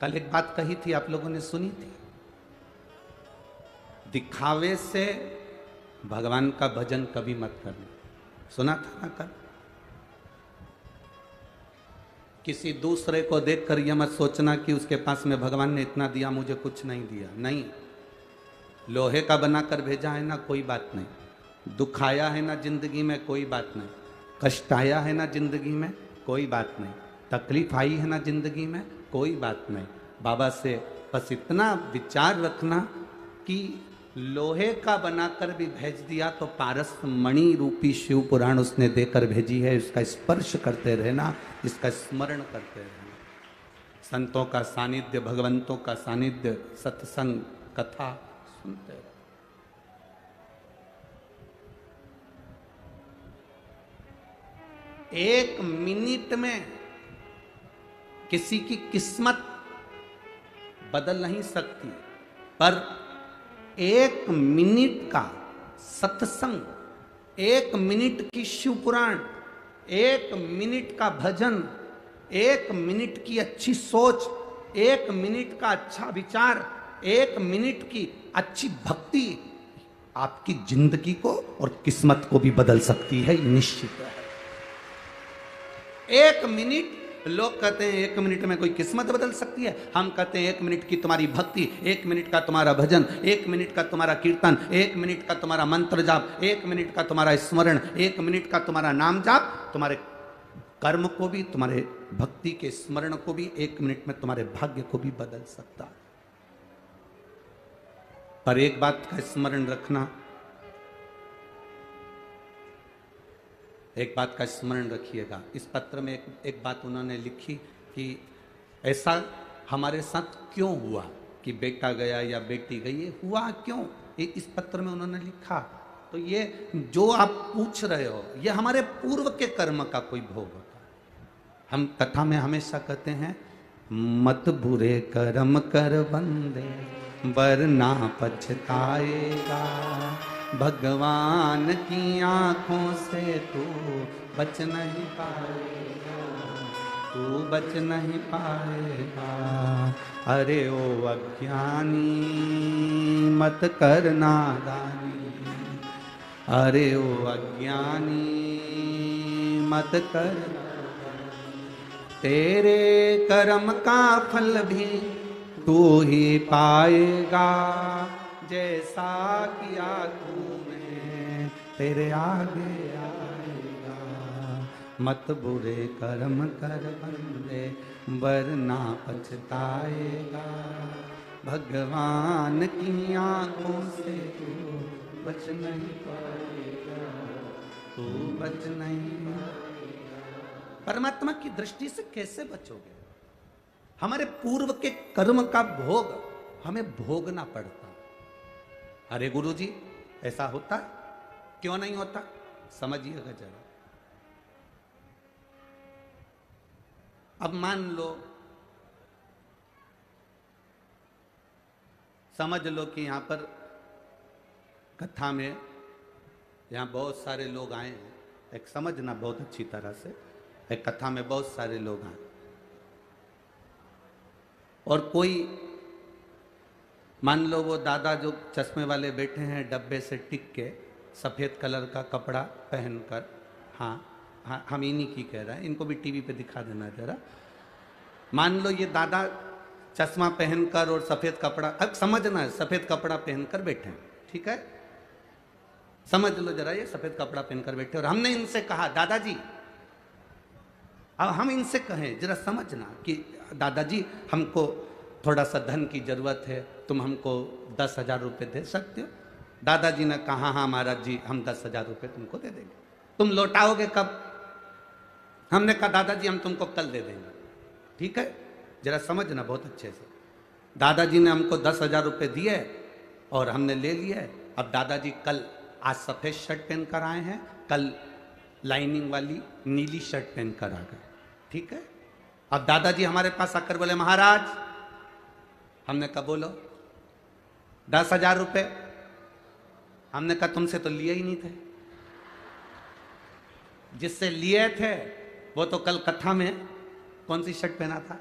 कल एक बात कही थी, आप लोगों ने सुनी थी, दिखावे से भगवान का भजन कभी मत करना। सुना था ना कल? किसी दूसरे को देखकर यह मत सोचना कि उसके पास में भगवान ने इतना दिया, मुझे कुछ नहीं दिया। नहीं, लोहे का बनाकर भेजा है ना, कोई बात नहीं। दुख आया है ना जिंदगी में, कोई बात नहीं। कष्ट आया है ना जिंदगी में, कोई बात नहीं। तकलीफ आई है ना जिंदगी में, कोई बात नहीं। बाबा से बस इतना विचार रखना कि लोहे का बनाकर भी भेज दिया तो पारस मणि रूपी शिव पुराण उसने देकर भेजी है। इसका स्पर्श करते रहना, इसका स्मरण करते रहना। संतों का सानिध्य, भगवंतों का सानिध्य, सत्संग, कथा सुनते रहो। एक मिनट में किसी की किस्मत बदल नहीं सकती, पर एक मिनट का सत्संग, एक मिनट की शिव पुराण, एक मिनट का भजन, एक मिनट की अच्छी सोच, एक मिनट का अच्छा विचार, एक मिनट की अच्छी भक्ति आपकी जिंदगी को और किस्मत को भी बदल सकती है, निश्चित है। एक मिनट, लोग कहते हैं एक मिनट में कोई किस्मत बदल सकती है। हम कहते हैं एक मिनट की तुम्हारी भक्ति, एक मिनट का तुम्हारा भजन, एक मिनट का तुम्हारा कीर्तन, एक मिनट का तुम्हारा मंत्र जाप, एक मिनट का तुम्हारा स्मरण, एक मिनट का तुम्हारा नाम जाप तुम्हारे कर्म को भी, तुम्हारे भक्ति के स्मरण को भी, एक मिनट में तुम्हारे भाग्य को भी बदल सकता। पर एक बात का स्मरण रखना, एक बात का स्मरण रखिएगा। इस पत्र में एक बात उन्होंने लिखी कि ऐसा हमारे साथ क्यों हुआ कि बेटा गया या बेटी गई, ये हुआ क्यों, ये इस पत्र में उन्होंने लिखा। तो ये जो आप पूछ रहे हो, ये हमारे पूर्व के कर्म का कोई भोग होता है। हम कथा में हमेशा कहते हैं, मत बुरे कर्म कर बंदे वरना पछताएगा, भगवान की आंखों से तू बच नहीं पाएगा, तू बच नहीं पाएगा। अरे ओ अज्ञानी मत कर नादानी, अरे ओ अज्ञानी मत कर नादानी, तेरे कर्म का फल भी तू ही पाएगा, जैसा किया तूने तेरे आगे आएगा। मत बुरे कर्म कर बंदे वरना पछताएगा, भगवान की आंखों से तू बच नहीं पाएगा, तू बच नहीं पाएगा। परमात्मा की दृष्टि से कैसे बचोगे? हमारे पूर्व के कर्म का भोग हमें भोगना पड़ता। अरे गुरुजी ऐसा होता है? क्यों नहीं होता? समझिएगा जरा। अब मान लो, समझ लो कि यहां पर कथा में यहां बहुत सारे लोग आए हैं। एक समझना बहुत अच्छी तरह से, एक कथा में बहुत सारे लोग आए और कोई, मान लो वो दादा जो चश्मे वाले बैठे हैं डब्बे से टिक के, सफ़ेद कलर का कपड़ा पहनकर, हाँ हाँ हम इन्हीं की कह रहे हैं, इनको भी टीवी पे दिखा देना जरा। मान लो ये दादा चश्मा पहनकर और सफ़ेद कपड़ा, अब समझना है, सफ़ेद कपड़ा पहनकर बैठे हैं, ठीक है? समझ लो जरा, ये सफ़ेद कपड़ा पहनकर बैठे और हमने इनसे कहा दादाजी, अब हम इनसे कहें जरा समझना कि दादाजी हमको थोड़ा सा धन की जरूरत है, तुम हमको 10,000 रुपये दे सकते हो? दादाजी ने कहा हाँ महाराज जी, हम 10,000 रुपये तुमको दे देंगे। तुम लौटाओगे कब? हमने कहा दादाजी हम तुमको कल दे देंगे। ठीक है, जरा समझना बहुत अच्छे से। दादाजी ने हमको 10,000 रुपये दिए और हमने ले लिए। अब दादाजी कल, आज सफ़ेद शर्ट पहन कर आए हैं, कल लाइनिंग वाली नीली शर्ट पहन कर आ गए, ठीक है? अब दादाजी हमारे पास आकर बोले महाराज, हमने कहा बोलो, 10,000 रुपये। हमने कहा तुमसे तो लिए ही नहीं थे, जिससे लिए थे वो तो कल कथा में कौन सी शर्ट पहना था?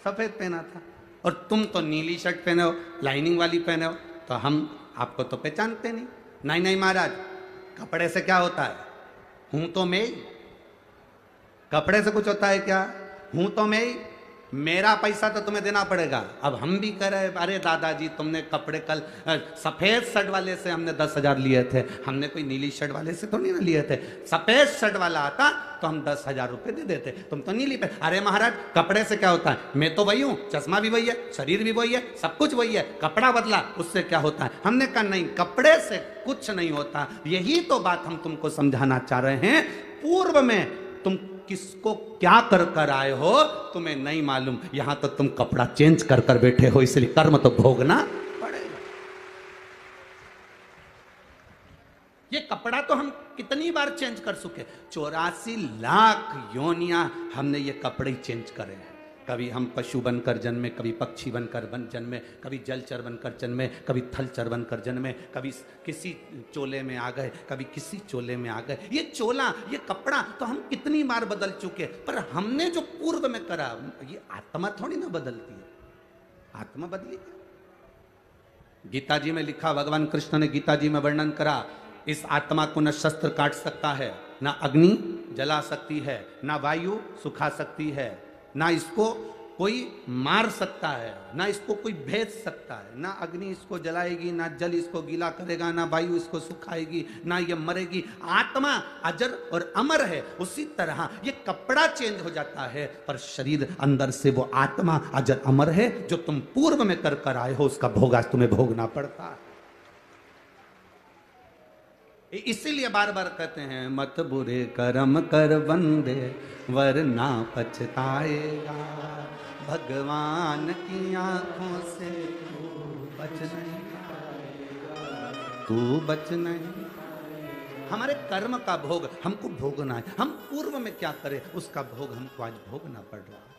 सफेद पहना था। और तुम तो नीली शर्ट पहने हो, लाइनिंग वाली पहने हो, तो हम आपको तो पहचानते नहीं। नहीं नहीं महाराज, कपड़े से क्या होता है? हूं तो मैं ही। कपड़े से कुछ होता है क्या? हूं तो मैं ही। मेरा पैसा तो तुम्हें देना पड़ेगा। अब हम भी कह रहे, अरे दादाजी तुमने कपड़े कल सफेद शर्ट वाले से हमने 10,000 लिए थे, हमने कोई नीली शर्ट वाले से तो नहीं ना लिए थे। सफेद शर्ट वाला आता तो हम 10,000 रुपए दे देते, तुम तो नीली पे। अरे महाराज कपड़े से क्या होता है? मैं तो वही हूं, चश्मा भी वही है, शरीर भी वही है, सब कुछ वही है, कपड़ा बदला उससे क्या होता है? हमने कहा नहीं, कपड़े से कुछ नहीं होता। यही तो बात हम तुमको समझाना चाह रहे हैं। पूर्व में तुम किसको क्या कर कर आए हो तुम्हें नहीं मालूम, यहां तो तुम कपड़ा चेंज कर कर बैठे हो, इसलिए कर्म तो भोगना पड़ेगा। ये कपड़ा तो हम कितनी बार चेंज कर चुके, 84 लाख योनियां हमने ये कपड़े ही चेंज करे हैं। कभी हम पशु बनकर जन्मे, कभी पक्षी बनकर जन्मे, कभी जलचर बनकर जन्मे, कभी थलचर बनकर जन्मे, कभी किसी चोले में आ गए, कभी किसी चोले में आ गए। ये चोला, ये कपड़ा तो हम कितनी बार बदल चुके, पर हमने जो पूर्व में करा, ये आत्मा थोड़ी ना बदलती है। आत्मा बदली क्या? गीता जी में लिखा, भगवान कृष्ण ने गीता जी में वर्णन करा, इस आत्मा को न शस्त्र काट सकता है, ना अग्नि जला सकती है, ना वायु सुखा सकती है, ना इसको कोई मार सकता है, ना इसको कोई भेज सकता है। ना अग्नि इसको जलाएगी, ना जल इसको गीला करेगा, ना वायु इसको सुखाएगी, ना ये मरेगी। आत्मा अजर और अमर है। उसी तरह ये कपड़ा चेंज हो जाता है, पर शरीर अंदर से वो आत्मा अजर अमर है। जो तुम पूर्व में कर कर आए हो उसका भोग आज तुम्हें भोगना पड़ता है। इसीलिए बार बार कहते हैं, मत बुरे कर्म कर बंदे वरना पछताएगा, भगवान की आंखों से तू बच नहीं पाएगा, तू बच नहीं। हमारे कर्म का भोग हमको भोगना है। हम पूर्व में क्या करें उसका भोग हमको आज भोगना पड़ रहा है।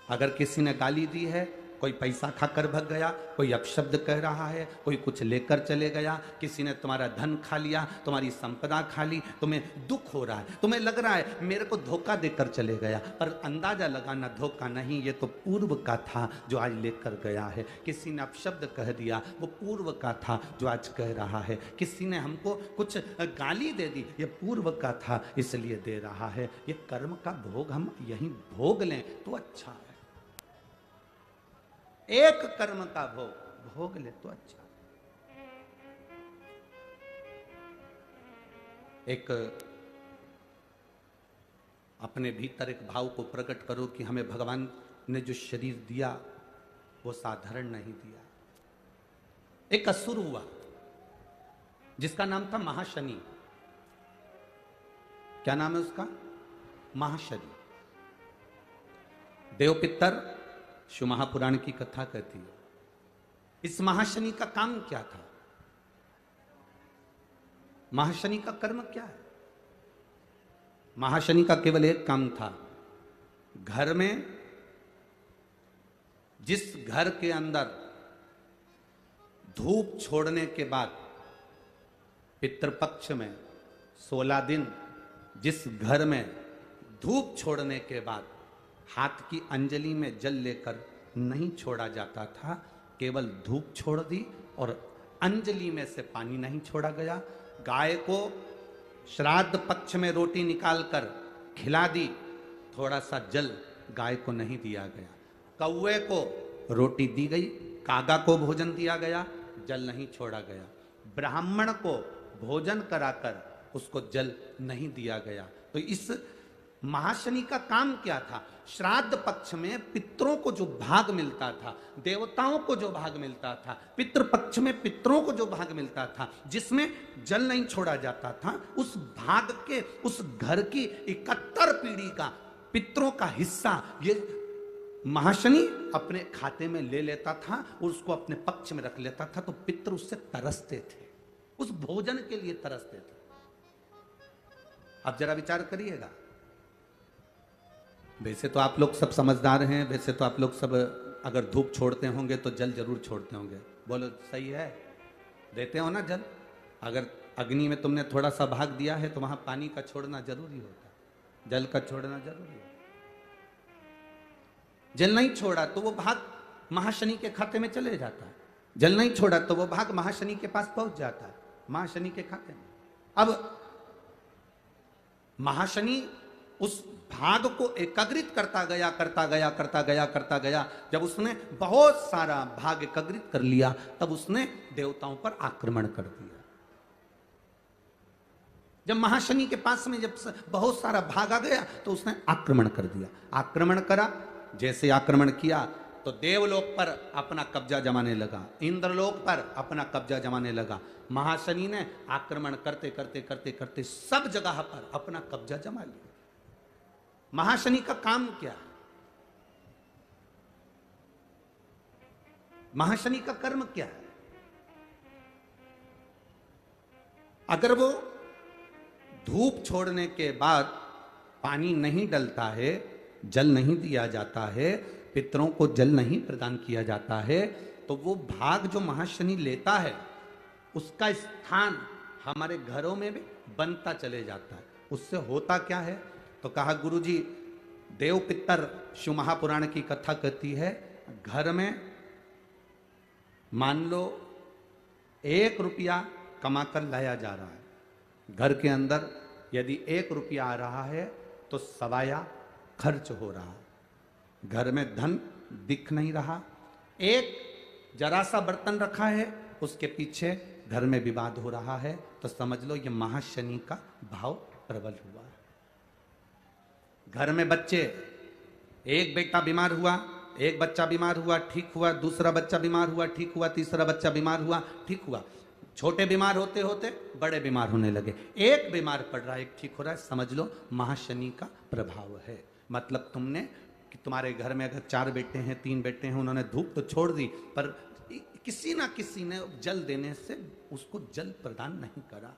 अगर किसी ने गाली दी है, कोई पैसा खाकर भग गया, कोई अपशब्द कह रहा है, कोई कुछ लेकर चले गया, किसी ने तुम्हारा धन खा लिया, तुम्हारी संपदा खा ली, तुम्हें दुख हो रहा है, तुम्हें लग रहा है मेरे को धोखा देकर चले गया, पर अंदाजा लगाना धोखा नहीं, ये तो पूर्व का था जो आज लेकर गया है। किसी ने अपशब्द कह दिया, वो पूर्व का था जो आज कह रहा है। किसी ने हमको कुछ गाली दे दी, ये पूर्व का था इसलिए दे रहा है। ये कर्म का भोग हम यहीं भोग लें तो अच्छा है। एक कर्म का भोग भोग ले तो अच्छा। एक अपने भीतर एक भाव को प्रकट करो कि हमें भगवान ने जो शरीर दिया वो साधारण नहीं दिया। एक असुर हुआ जिसका नाम था महाशनि। क्या नाम है उसका? महाशनि। देवपितर शिव महापुराण की कथा कहती है। इस महाशनि का काम क्या था? महाशनि का कर्म क्या है? महाशनि का केवल एक काम था, घर में, जिस घर के अंदर धूप छोड़ने के बाद पितृपक्ष में 16 दिन, जिस घर में धूप छोड़ने के बाद हाथ की अंजलि में जल लेकर नहीं छोड़ा जाता था, केवल धूप छोड़ दी और अंजलि में से पानी नहीं छोड़ा गया। गाय को श्राद्ध पक्ष में रोटी निकालकर खिला दी, थोड़ा सा जल गाय को नहीं दिया गया। कौवे को रोटी दी गई, कागा को भोजन दिया गया, जल नहीं छोड़ा गया। ब्राह्मण को भोजन कराकर उसको जल नहीं दिया गया। तो इस महाशनि का काम क्या था? श्राद्ध पक्ष में पितरों को जो भाग मिलता था, देवताओं को जो भाग मिलता था, पितृ पक्ष में पितरों को जो भाग मिलता था, जिसमें जल नहीं छोड़ा जाता था, उस भाग के, उस घर की 71 पीढ़ी का पितरों का हिस्सा ये महाशनि अपने खाते में ले लेता था और उसको अपने पक्ष में रख लेता था। तो पितृ उससे तरसते थे, उस भोजन के लिए तरसते थे। अब जरा विचार करिएगा। वैसे तो आप लोग सब समझदार हैं, वैसे तो आप लोग सब अगर धूप छोड़ते होंगे तो जल जरूर छोड़ते होंगे। बोलो सही है? देते हो ना जल? अगर अग्नि में तुमने थोड़ा सा भाग दिया है तो वहां पानी का छोड़ना जरूरी होता है, जल का छोड़ना जरूरी है। जल नहीं छोड़ा तो वो भाग महाशनि के खाते में चले जाता है। जल नहीं छोड़ा तो वो भाग महाशनि के पास पहुंच जाता है, महाशनि के खाते में। अब महाशनि उस भाग को एकाग्रित करता गया करता गया करता गया करता गया। जब उसने बहुत सारा भाग एकाग्रित कर लिया तब उसने देवताओं पर आक्रमण कर दिया। जब महाशनि के पास में जब बहुत सारा भाग आ गया तो उसने आक्रमण कर दिया। आक्रमण करा, जैसे आक्रमण किया तो देवलोक पर अपना कब्जा जमाने लगा, इंद्रलोक पर अपना कब्जा जमाने लगा। महाशनि ने आक्रमण करते करते करते करते सब जगह पर अपना कब्जा जमा लिया। महाशनि का काम क्या है? महाशनि का कर्म क्या है? अगर वो धूप छोड़ने के बाद पानी नहीं डलता है, जल नहीं दिया जाता है, पितरों को जल नहीं प्रदान किया जाता है, तो वो भाग जो महाशनि लेता है उसका स्थान हमारे घरों में भी बनता चले जाता है। उससे होता क्या है? तो कहा गुरुजी, देव पितर शिव महापुराण की कथा कहती है, घर में मान लो 1 रुपया कमाकर लाया जा रहा है, घर के अंदर यदि 1 रुपया आ रहा है तो सवाया खर्च हो रहा है, घर में धन दिख नहीं रहा। एक जरा सा बर्तन रखा है, उसके पीछे घर में विवाद हो रहा है, तो समझ लो ये महाशनि का भाव प्रबल हुआ है। घर में बच्चे, एक बेटा बीमार हुआ, एक बच्चा बीमार हुआ, ठीक हुआ, दूसरा बच्चा बीमार हुआ, ठीक हुआ, तीसरा बच्चा बीमार हुआ, ठीक हुआ, छोटे बीमार होते होते बड़े बीमार होने लगे, एक बीमार पड़ रहा है, एक ठीक हो रहा है, समझ लो महाशनि का प्रभाव है। मतलब तुमने कि तुम्हारे घर में अगर 4 बेटे हैं, 3 बेटे हैं, उन्होंने धूप तो छोड़ दी, पर किसी ना किसी ने जल देने से उसको जल प्रदान नहीं करा।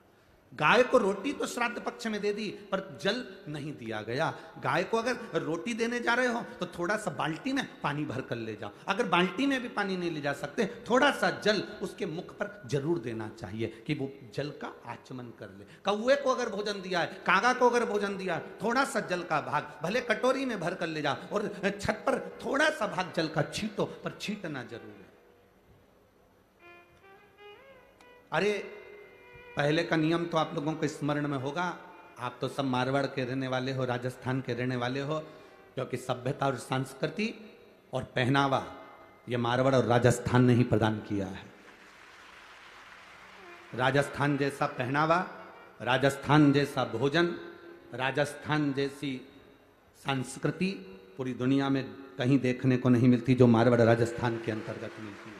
गाय को रोटी तो श्राद्ध पक्ष में दे दी, पर जल नहीं दिया गया। गाय को अगर रोटी देने जा रहे हो तो थोड़ा सा बाल्टी में पानी भर कर ले जाओ, अगर बाल्टी में भी पानी नहीं ले जा सकते, थोड़ा सा जल उसके मुख पर जरूर देना चाहिए कि वो जल का आचमन कर ले। कौवे को अगर भोजन दिया है, कागा को अगर भोजन दिया है, थोड़ा सा जल का भाग भले कटोरी में भर कर ले जाओ और छत पर थोड़ा सा भाग जल का छींटो, पर छींटना जरूर है। अरे पहले का नियम तो आप लोगों को स्मरण में होगा, आप तो सब मारवाड़ के रहने वाले हो, राजस्थान के रहने वाले हो, क्योंकि सभ्यता और संस्कृति और पहनावा ये मारवाड़ और राजस्थान ने ही प्रदान किया है। राजस्थान जैसा पहनावा, राजस्थान जैसा भोजन, राजस्थान जैसी संस्कृति पूरी दुनिया में कहीं देखने को नहीं मिलती जो मारवाड़ राजस्थान के अंतर्गत मिलती है।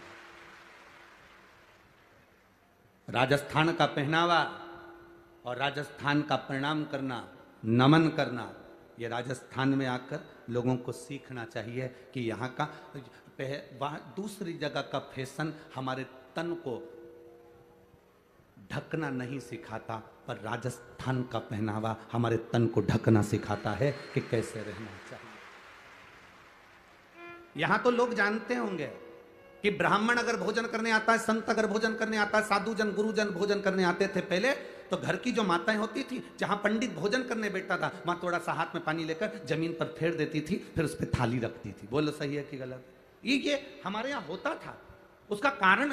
राजस्थान का पहनावा और राजस्थान का प्रणाम करना, नमन करना, ये राजस्थान में आकर लोगों को सीखना चाहिए कि यहाँ का दूसरी जगह का फैशन हमारे तन को ढकना नहीं सिखाता, पर राजस्थान का पहनावा हमारे तन को ढकना सिखाता है कि कैसे रहना चाहिए। यहाँ तो लोग जानते होंगे कि ब्राह्मण अगर भोजन करने आता है, संत अगर भोजन करने आता है, साधु जन गुरुजन भोजन करने आते थे पहले, तो घर की जो माताएं होती थी, जहां पंडित भोजन करने बैठता था, वहां थोड़ा सा हाथ में पानी लेकर जमीन पर फेर देती थी, फिर उस पर थाली रखती थी। बोलो सही है कि गलत? ये हमारे यहाँ होता था। उसका कारण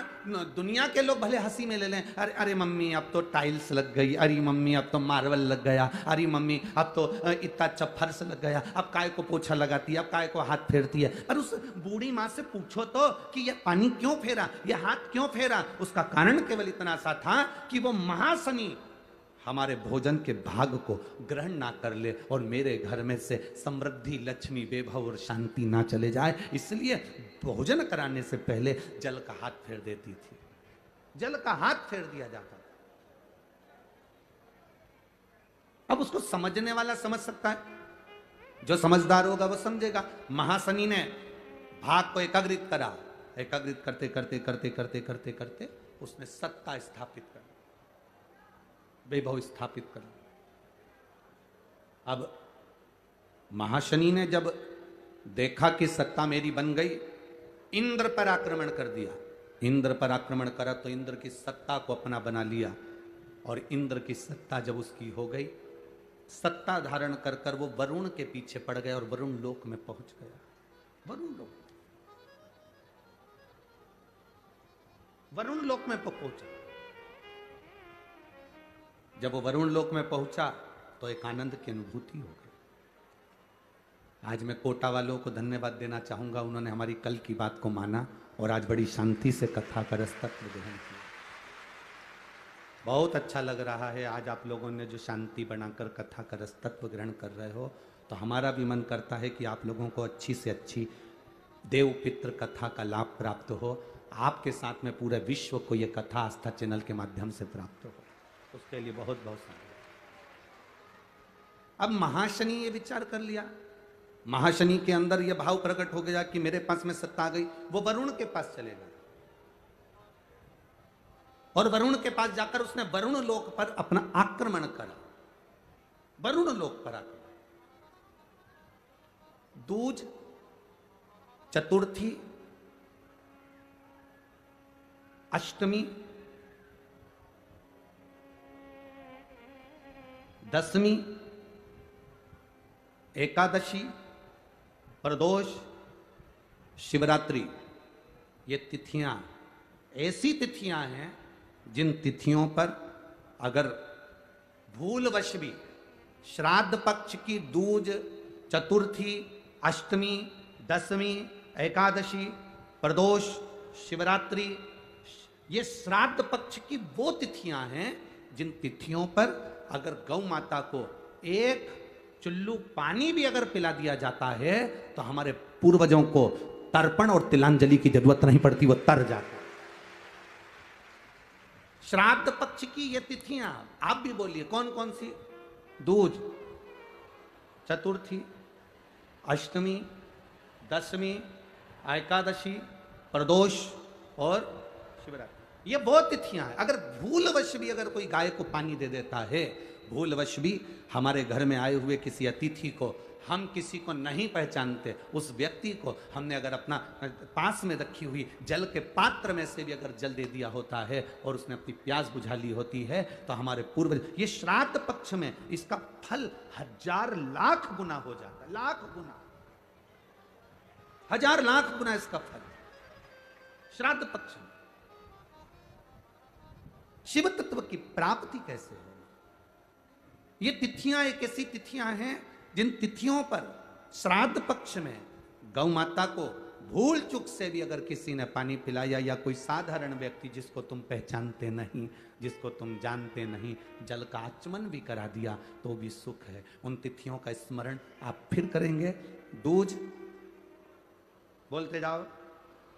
दुनिया के लोग भले हंसी में ले लें, अरे अरे मम्मी अब तो टाइल्स लग गई, अरे मम्मी अब तो मार्बल लग गया, अरे मम्मी अब तो इतना अच्छा फर्श लग गया, अब काय को पोछा लगाती है, अब काय को हाथ फेरती है। पर उस बूढ़ी माँ से पूछो तो कि ये पानी क्यों फेरा, ये हाथ क्यों फेरा? उसका कारण केवल इतना सा था कि वो महाशनि हमारे भोजन के भाग को ग्रहण ना कर ले और मेरे घर में से समृद्धि, लक्ष्मी, वैभव और शांति ना चले जाए, इसलिए भोजन कराने से पहले जल का हाथ फेर देती थी। जल का हाथ फेर दिया जाता था। अब उसको समझने वाला समझ सकता है, जो समझदार होगा वो समझेगा। महाशनि ने भाग को एकाग्रित करा, एकाग्रित करते करते करते करते करते करते उसने सत्ता स्थापित कर, वैभव स्थापित कर। अब महाशनि ने जब देखा कि सत्ता मेरी बन गई, इंद्र पर आक्रमण कर दिया। इंद्र पर आक्रमण करा तो इंद्र की सत्ता को अपना बना लिया, और इंद्र की सत्ता जब उसकी हो गई, सत्ता धारण कर कर वो वरुण के पीछे पड़ गया और वरुण लोक में पहुंच गया। वरुण लोक वरुण लोक में पहुंचा। जब वो वरुण लोक में पहुंचा तो एक आनंद की अनुभूति हो गई। आज मैं कोटा वालों को धन्यवाद देना चाहूंगा, उन्होंने हमारी कल की बात को माना और आज बड़ी शांति से कथा का रसतत्व ग्रहण किया। बहुत अच्छा लग रहा है आज आप लोगों ने जो शांति बनाकर कथा का रसतत्व ग्रहण कर रहे हो, तो हमारा भी मन करता है कि आप लोगों को अच्छी से अच्छी देव पितृ कथा का लाभ प्राप्त हो। आपके साथ में पूरे विश्व को ये कथा आस्था चैनल के माध्यम से प्राप्त हो, उसके लिए बहुत बहुत सारा। अब महाशनि ये विचार कर लिया, महाशनि के अंदर यह भाव प्रकट हो गया कि मेरे पास में सत्ता आ गई। वो वरुण के पास चलेगा और वरुण के पास जाकर उसने वरुण लोक पर अपना आक्रमण करा। वरुण लोक पर आक्रमण, दूज, चतुर्थी, अष्टमी, दशमी, एकादशी, प्रदोष, शिवरात्रि, ये तिथियां ऐसी तिथियां हैं जिन तिथियों पर अगर भूलवश भी श्राद्ध पक्ष की दूज, चतुर्थी, अष्टमी, दशमी, एकादशी, प्रदोष, शिवरात्रि, ये श्राद्ध पक्ष की वो तिथियां हैं जिन तिथियों पर अगर गौ माता को एक चुल्लू पानी भी अगर पिला दिया जाता है तो हमारे पूर्वजों को तर्पण और तिलांजलि की जरूरत नहीं पड़ती, वो तर जाते। श्राद्ध पक्ष की ये तिथियां आप भी बोलिए कौन कौन सी? दूज, चतुर्थी, अष्टमी, दशमी, एकादशी, प्रदोष और शिवरात्रि, ये बहुत तिथियां हैं। अगर भूलवश भी अगर कोई गाय को पानी दे देता है, भूलवश भी हमारे घर में आए हुए किसी अतिथि को हम किसी को नहीं पहचानते, उस व्यक्ति को हमने अगर अपना पास में रखी हुई जल के पात्र में से भी अगर जल दे दिया होता है और उसने अपनी प्यास बुझा ली होती है, तो हमारे पूर्वज, ये श्राद्ध पक्ष में इसका फल 1000 लाख गुना हो जाता है। लाख गुना, 1000 लाख गुना इसका फल श्राद्ध पक्ष में। शिव तत्व की प्राप्ति कैसे हो? ये तिथियां एक ऐसी तिथियां हैं जिन तिथियों पर श्राद्ध पक्ष में गौ माता को भूल चूक से भी अगर किसी ने पानी पिलाया या कोई साधारण व्यक्ति जिसको तुम पहचानते नहीं, जिसको तुम जानते नहीं, जल का आचमन भी करा दिया तो भी सुख है। उन तिथियों का स्मरण आप फिर करेंगे। दूज, बोलते जाओ,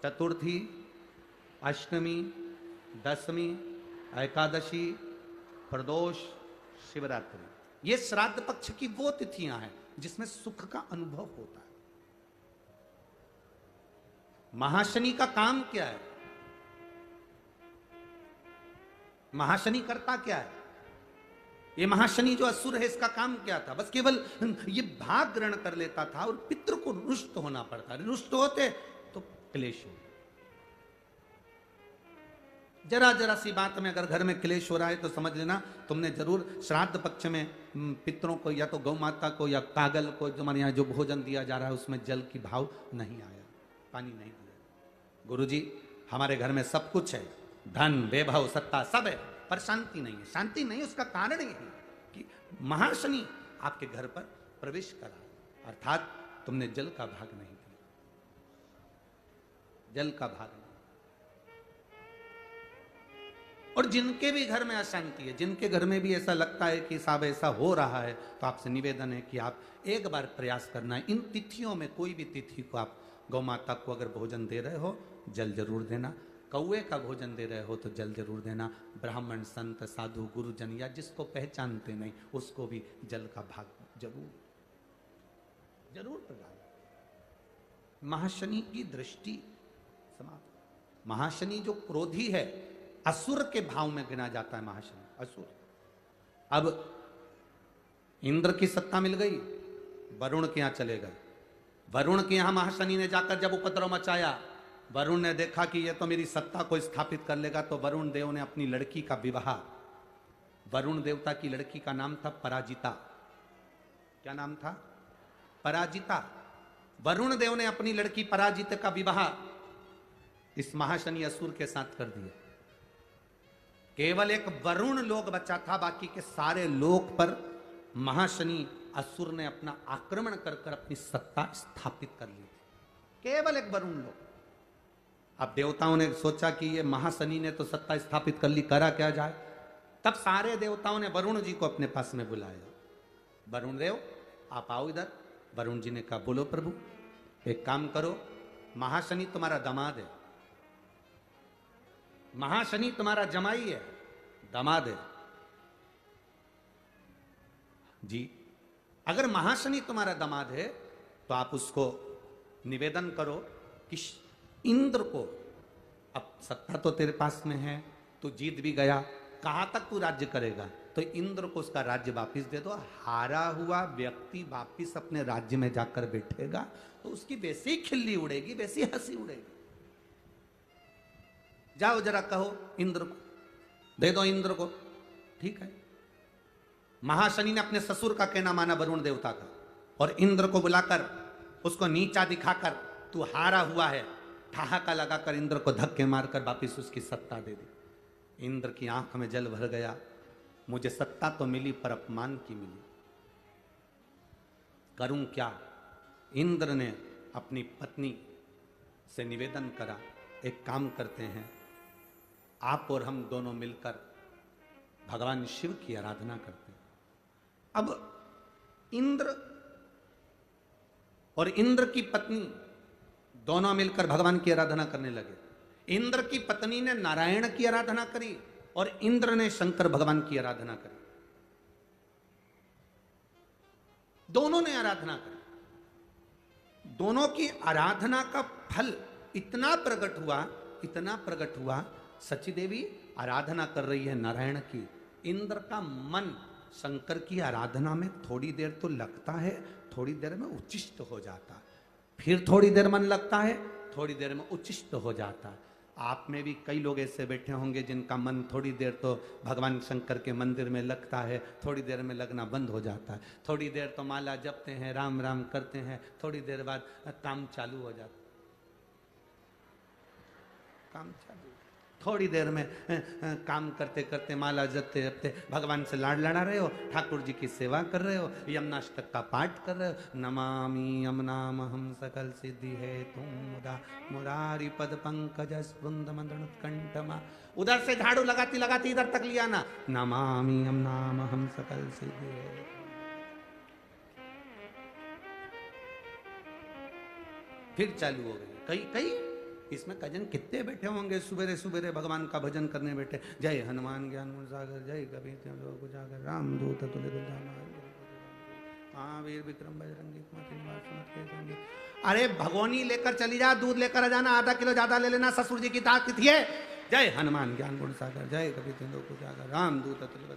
चतुर्थी, अष्टमी, दशमी, एकादशी, प्रदोष, शिवरात्रि, ये श्राद्ध पक्ष की वो तिथियां हैं जिसमें सुख का अनुभव होता है। महाशनि का काम क्या है? महाशनि करता क्या है? ये महाशनि जो असुर है, इसका काम क्या था? बस केवल ये भाग ग्रहण कर लेता था और पितृ को रुष्ट होना पड़ता। रुष्ट होते तो क्लेश हो। जरा जरा सी बात में अगर घर में क्लेश हो रहा है तो समझ लेना तुमने जरूर श्राद्ध पक्ष में पितरों को या तो गौ माता को या कागल को, जो हमारे यहाँ जो भोजन दिया जा रहा है उसमें जल की भाव नहीं आया, पानी नहीं दिया। गुरुजी, हमारे घर में सब कुछ है, धन, वैभव, सत्ता सब है, पर शांति नहीं है। शांति नहीं, उसका कारण यही कि महाशनि आपके घर पर प्रवेश करा, अर्थात तुमने जल का भाग नहीं दिया, जल का भाग नहीं। और जिनके भी घर में अशांति है, जिनके घर में भी ऐसा लगता है कि साहब ऐसा हो रहा है, तो आपसे निवेदन है कि आप एक बार प्रयास करना है। इन तिथियों में कोई भी तिथि को आप गौ माता को अगर भोजन दे रहे हो, जल जरूर देना। कौए का भोजन दे रहे हो तो जल जरूर देना। ब्राह्मण, संत, साधु, गुरुजन या जिसको पहचानते नहीं उसको भी जल का भाग जरूर जरूर प्रदान। महाशनि की दृष्टि समाप्त। महाशनि जो क्रोधी है, असुर के भाव में गिना जाता है महाशनि, असुर। अब इंद्र की सत्ता मिल गई, वरुण के यहां चले गए। वरुण के यहां महाशनि ने जाकर जब उपद्रव मचाया, वरुण ने देखा कि यह तो मेरी सत्ता को स्थापित कर लेगा, तो वरुण देव ने अपनी लड़की का विवाह, वरुण देवता की लड़की का नाम था पराजिता। क्या नाम था? पराजिता। वरुण देव ने अपनी लड़की पराजिता का विवाह इस महाशनि असुर के साथ कर दिया। केवल एक वरुण लोक बचा था, बाकी के सारे लोक पर महाशनि असुर ने अपना आक्रमण कर कर अपनी सत्ता स्थापित कर ली थी। केवल एक वरुण लोक। अब देवताओं ने सोचा कि ये महाशनि ने तो सत्ता स्थापित कर ली, करा क्या जाए। तब सारे देवताओं ने वरुण जी को अपने पास में बुलाया। वरुण देव आप आओ इधर। वरुण जी ने कहा बोलो प्रभु, एक काम करो, महाशनि तुम्हारा दामाद है, महाशनि तुम्हारा जमाई है, दामाद है जी। अगर महाशनि तुम्हारा दामाद है तो आप उसको निवेदन करो कि इंद्र को, अब सत्ता तो तेरे पास में है, तू जीत भी गया, कहां तक तू राज्य करेगा, तो इंद्र को उसका राज्य वापिस दे दो। हारा हुआ व्यक्ति वापिस अपने राज्य में जाकर बैठेगा तो उसकी वैसी खिल्ली उड़ेगी, वैसी हंसी उड़ेगी। जाओ जरा कहो इंद्र को, दे दो इंद्र को। ठीक है। महाशनि ने अपने ससुर का कहना माना वरुण देवता का, और इंद्र को बुलाकर उसको नीचा दिखाकर तू हारा हुआ है, ठहाका लगाकर इंद्र को धक्के मारकर वापिस उसकी सत्ता दे दी। इंद्र की आंख में जल भर गया, मुझे सत्ता तो मिली पर अपमान की मिली, करूं क्या। इंद्र ने अपनी पत्नी से निवेदन करा, एक काम करते हैं, आप और हम दोनों मिलकर भगवान शिव की आराधना करते हैं। अब इंद्र और इंद्र की पत्नी दोनों मिलकर भगवान की आराधना करने लगे। इंद्र की पत्नी ने नारायण की आराधना करी और इंद्र ने शंकर भगवान की आराधना करी। दोनों ने आराधना करी। दोनों की आराधना का फल इतना प्रकट हुआ, इतना प्रकट हुआ, सची देवी आराधना कर रही है नारायण की, इंद्र का मन शंकर की आराधना में थोड़ी देर तो लगता है, थोड़ी देर में उच्चिष्ट हो जाता है, फिर थोड़ी देर मन लगता है, थोड़ी देर में उच्चिष्ट हो जाता है। आप में भी कई लोग ऐसे बैठे होंगे जिनका मन थोड़ी देर तो भगवान शंकर के मंदिर में लगता है, थोड़ी देर में लगना बंद हो जाता है। थोड़ी देर तो माला जपते हैं, राम राम करते हैं, थोड़ी देर बाद काम चालू हो जाता है, काम चालू। थोड़ी देर में काम करते करते, माला जपते जपते भगवान से लाड लड़ा रहे हो, ठाकुर जी की सेवा कर रहे हो, यमुनाष्टक का पाठ कर रहे हो, नमामि यमुनामहं सकल सिद्धि है तुम मुदा मुरारी पद पंकज स्पृंद मदनुत्कंठमा। उधर से झाड़ू लगाती लगाती इधर तक लिया ना, नमामि यमुनामहं सकल सिद्धि है। फिर चालू हो गई। कई कई इसमें कजन कितने बैठे होंगे, सुबेरे सुबेरे भगवान का भजन करने बैठे, जय हनुमान ज्ञान गुण सागर, जय कबीर लोक उजागर, राम दूत तुलित महावीर विक्रम बजरंगी कुमति। अरे भगोनी लेकर चली जा, दूध लेकर आ जाना, आधा किलो ज्यादा ले लेना, ससुर जी की ताकत है। जय हनुमान ज्ञान गुण सागर, जय कबीर लोक उजागर, राम दूत तुलित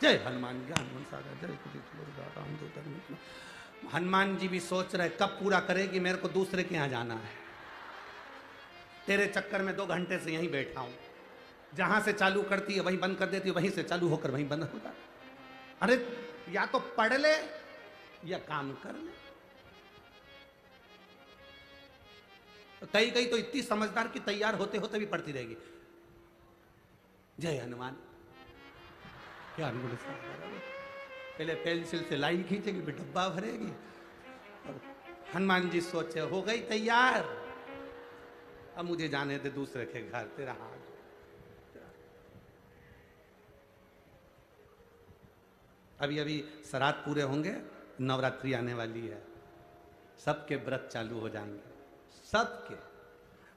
जय हनुमान ज्ञान गुण सागर, जय कबीर। हनुमान जी भी सोच रहे कब पूरा करेगी, मेरे को दूसरे के यहां जाना है, तेरे चक्कर में 2 घंटे से यहीं बैठा हूं, जहां से चालू करती है वहीं बंद कर देती है, वहीं से चालू होकर वहीं बंद होता। अरे या तो पढ़ ले या काम कर ले। कई कई तो इतनी समझदार कि तैयार होते होते भी पढ़ती रहेगी, जय हनुमान क्या। पहले पेंसिल से लाइन खींचेगी, फिर डब्बा भरेगी। हनुमान जी सोचे हो गई तैयार, अब मुझे जाने दे दूसरे के घर, तेरा हाथ। अभी अभी श्राद्ध पूरे होंगे, नवरात्रि आने वाली है, सबके व्रत चालू हो जाएंगे, सबके।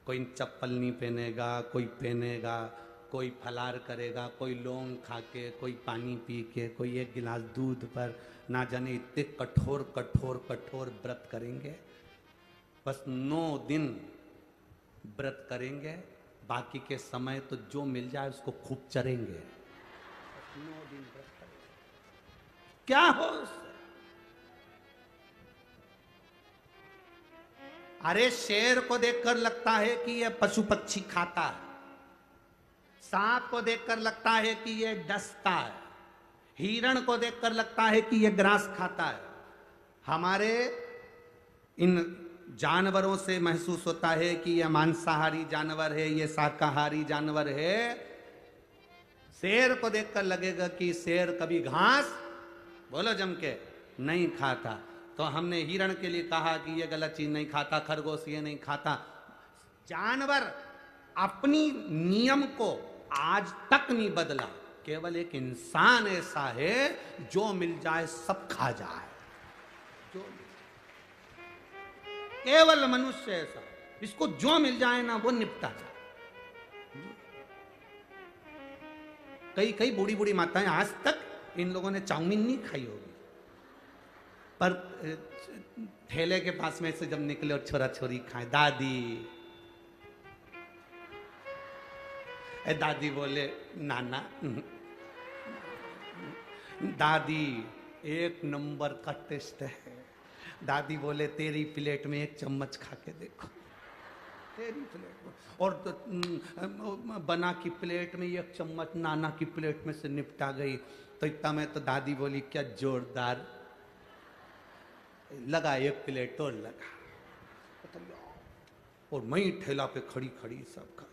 कोई चप्पल नहीं पहनेगा, कोई पहनेगा, कोई फलार करेगा, कोई लौंग खा के, कोई पानी पी के, कोई 1 गिलास दूध पर, ना जाने इतने कठोर कठोर कठोर व्रत करेंगे। बस 9 दिन व्रत करेंगे, बाकी के समय तो जो मिल जाए उसको खूब चरेंगे। 9 दिन व्रत करेंगे, क्या हो उससे? अरे शेर को देखकर लगता है कि यह पशु पक्षी खाता है, सांप को देखकर लगता है कि यह डसता है, हिरण को देखकर लगता है कि यह ग्रास खाता है। हमारे इन जानवरों से महसूस होता है कि यह मांसाहारी जानवर है, यह शाकाहारी जानवर है। शेर को देखकर लगेगा कि शेर कभी घास, बोलो जम के, नहीं खाता। तो हमने हिरण के लिए कहा कि यह गलत चीज नहीं खाता, खरगोश ये नहीं खाता। जानवर अपनी नियम को आज तक नहीं बदला। केवल एक इंसान ऐसा है जो मिल जाए सब खा जाए, जो केवल मनुष्य ऐसा, इसको जो मिल जाए ना वो निपटा जाए। कई कई बूढ़ी बूढ़ी माताएं आज तक इन लोगों ने चाउमीन नहीं खाई होगी, पर ठेले के पास में से जब निकले और छोरा छोरी खाए, दादी, दादी बोले नाना, दादी एक नंबर का टेस्ट है। दादी बोले तेरी प्लेट में एक चम्मच खा के देखो, तेरी प्लेट में, और तो बना की प्लेट में एक चम्मच नाना की प्लेट में से निपटा गई। तो इतना में तो दादी बोली क्या जोरदार लगा, एक प्लेट और लगा, और मैं ठेला पे खड़ी खड़ी सब खा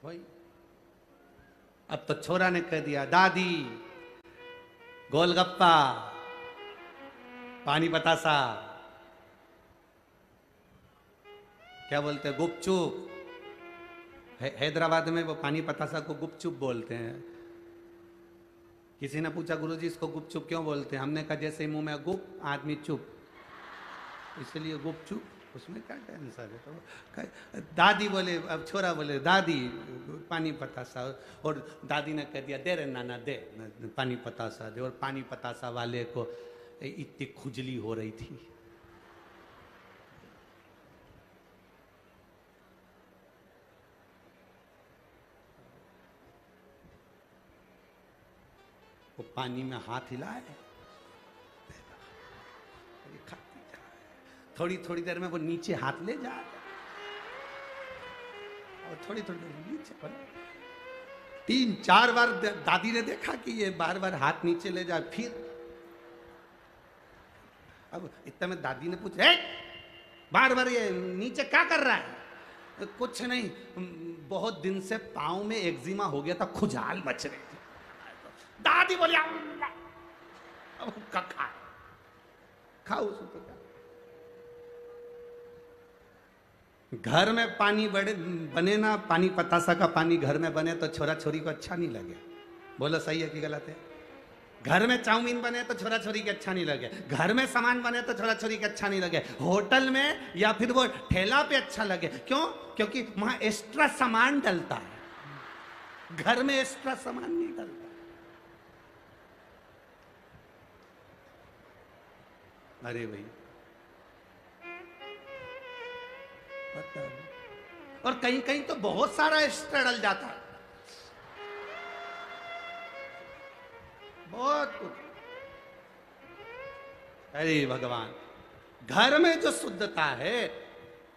भाई। अब तो छोरा ने कह दिया दादी गोलगप्पा, पानी बतासा, क्या बोलते हैं, गुपचुप। हैदराबाद में वो पानी पतासा को गुपचुप बोलते हैं। किसी ने पूछा गुरुजी इसको गुपचुप क्यों बोलते हैं? हमने कहा जैसे मुंह में गुप आदमी चुप, इसलिए गुपचुप, उसमें क्या टेंशन है। तो दादी बोले, अब छोरा बोले दादी पानी पतासा, और दादी ने कह दिया दे रे नाना दे पानी पतासा दे। और पानी पतासा वाले को इतनी खुजली हो रही थी, वो पानी में हाथ हिलाए, थोड़ी थोड़ी देर में वो नीचे हाथ ले जा, और थोड़ी थोड़ी देर नीचे, 3-4 बार दादी ने देखा कि ये बार बार हाथ नीचे ले जाए। फिर अब इतना में दादी ने पूछा बार बार ये नीचे क्या कर रहा है? कुछ नहीं, बहुत दिन से पांव में एक्जिमा हो गया था, खुजाल मच रही थी। दादी बोली खाओ उसको तो क्या। घर में पानी बने ना, पानी पतासा का पानी घर में बने तो छोरा छोरी को अच्छा नहीं लगे, बोलो सही है कि गलत है? घर में चाउमीन बने तो छोरा छोरी के अच्छा नहीं लगे, घर में सामान बने तो छोरा छोरी के अच्छा नहीं लगे, होटल में या फिर वो ठेला पे अच्छा लगे। क्यों? क्योंकि वहां एक्स्ट्रा सामान डलता है, घर में एक्स्ट्रा सामान नहीं डलता। अरे भाई पता नहीं, और कहीं कहीं तो बहुत सारा एक्स्ट्रा डल जाता है, बहुत कुछ। अरे भगवान, घर में जो शुद्धता है,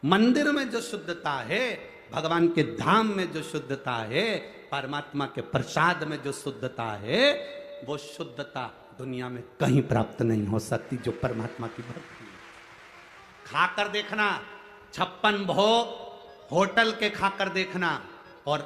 मंदिर में जो शुद्धता है, भगवान के धाम में जो शुद्धता है, परमात्मा के प्रसाद में जो शुद्धता है, वो शुद्धता दुनिया में कहीं प्राप्त नहीं हो सकती जो परमात्मा की भक्ति है। खाकर देखना 56 भोग होटल के खाकर देखना, और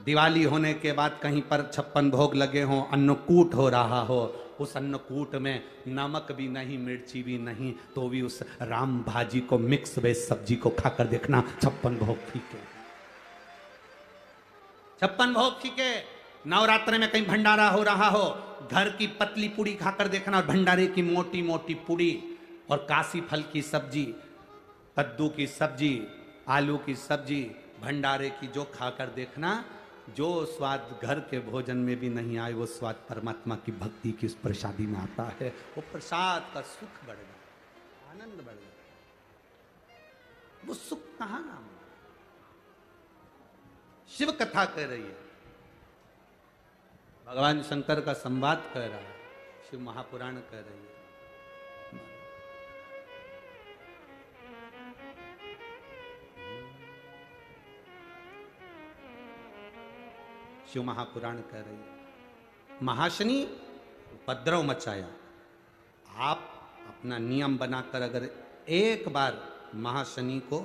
दिवाली होने के बाद कहीं पर 56 भोग लगे हों, अन्नकूट हो रहा हो, उस अन्नकूट में नमक भी नहीं, मिर्ची भी नहीं, तो भी उस राम भाजी को, मिक्स वेज सब्जी को खाकर देखना 56 भोग फीके, 56 भोग फीके। नवरात्र में कहीं भंडारा हो रहा हो, घर की पतली पूड़ी खाकर देखना और भंडारे की मोटी मोटी पूड़ी, और काशी फल की सब्जी, कद्दू की सब्जी, आलू की सब्जी, भंडारे की जो खाकर देखना, जो स्वाद घर के भोजन में भी नहीं आए, वो स्वाद परमात्मा की भक्ति की उस प्रसादी में आता है। वो प्रसाद का सुख बढ़ गया, आनंद बढ़ गया। वो सुख कहां ना मिला? शिव कथा कह रही है, भगवान शंकर का संवाद कह रहा है, शिव महापुराण कह रही है। शिव महापुराण कह रही है, महाशनि उपद्रव मचाया, आप अपना नियम बनाकर अगर एक बार महाशनि को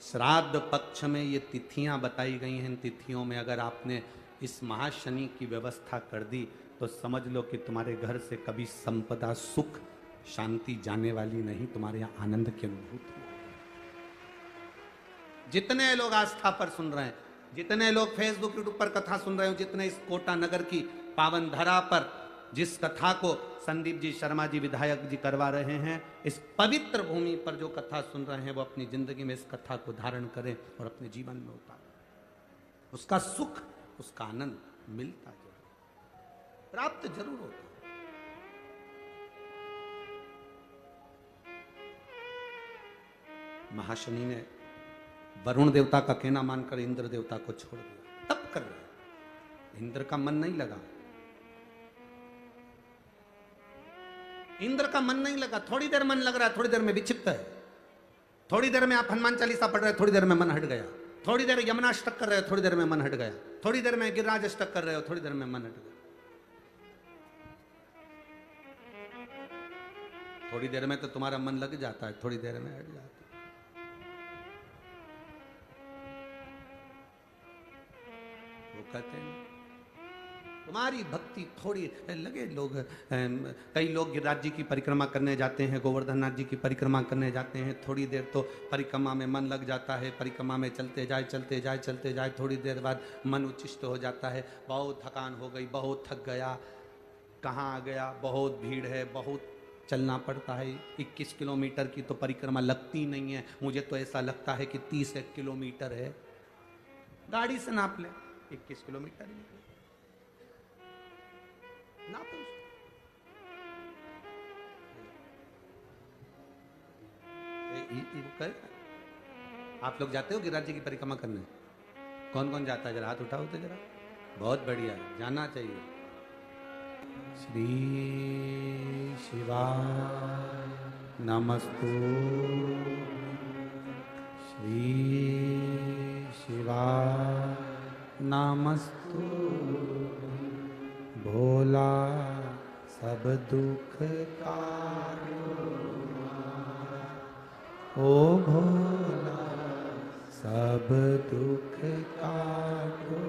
श्राद्ध पक्ष में ये तिथियां बताई गई हैं, इन तिथियों में अगर आपने इस महाशनि की व्यवस्था कर दी तो समझ लो कि तुम्हारे घर से कभी संपदा, सुख, शांति जाने वाली नहीं, तुम्हारे यहाँ आनंद की अनुभूति। जितने लोग आस्था पर सुन रहे हैं, जितने लोग फेसबुक यूट्यूब पर कथा सुन रहे हो, जितने इस कोटा नगर की पावन धरा पर जिस कथा को संदीप जी शर्मा जी विधायक जी करवा रहे हैं, इस पवित्र भूमि पर जो कथा सुन रहे हैं, वो अपनी जिंदगी में इस कथा को धारण करें और अपने जीवन में उतारें। उसका सुख, उसका आनंद मिलता जरूर, प्राप्त जरूर होता। महाशनि ने वरुण देवता का कहना मानकर इंद्र देवता को छोड़ दिया। तब कर रहे, इंद्र का मन नहीं लगा, इंद्र का मन नहीं लगा। थोड़ी देर मन लग रहा है, थोड़ी देर में विक्षिप्त है। थोड़ी देर में आप हनुमान चालीसा पढ़ रहे हैं, थोड़ी देर में मन हट गया। थोड़ी देर यमुनाष्टक कर रहे हो, थोड़ी देर में मन हट गया। थोड़ी देर में गिरिराज अष्टक कर रहे हो, थोड़ी देर में मन हट गया। थोड़ी देर में तो तुम्हारा मन लग जाता है, थोड़ी देर में हट जाता है। वो कहते हैं तुम्हारी भक्ति थोड़ी लगे। लोग, कई लोग गिरिराज जी की परिक्रमा करने जाते हैं, गोवर्धन नाथ जी की परिक्रमा करने जाते हैं, थोड़ी देर तो परिक्रमा में मन लग जाता है, परिक्रमा में चलते जाए चलते जाए चलते जाए, थोड़ी देर बाद मन उच्चिष्ट हो जाता है, बहुत थकान हो गई, बहुत थक गया, कहाँ आ गया, बहुत भीड़ है, बहुत चलना पड़ता है। 21 किलोमीटर की तो परिक्रमा लगती नहीं है, मुझे तो ऐसा लगता है कि 30 किलोमीटर है। गाड़ी से नाप ले, 21 किलोमीटर ही ना पूछ। आप लोग जाते हो गिरिराज जी की परिक्रमा करने? कौन कौन जाता है? जरा हाथ उठाओ तो जरा। बहुत बढ़िया, जाना चाहिए। श्री शिवाय नमस्तु, श्री शिवाय नमस्तु, भोला सब दुख काटो, ओ भोला सब दुख काटो।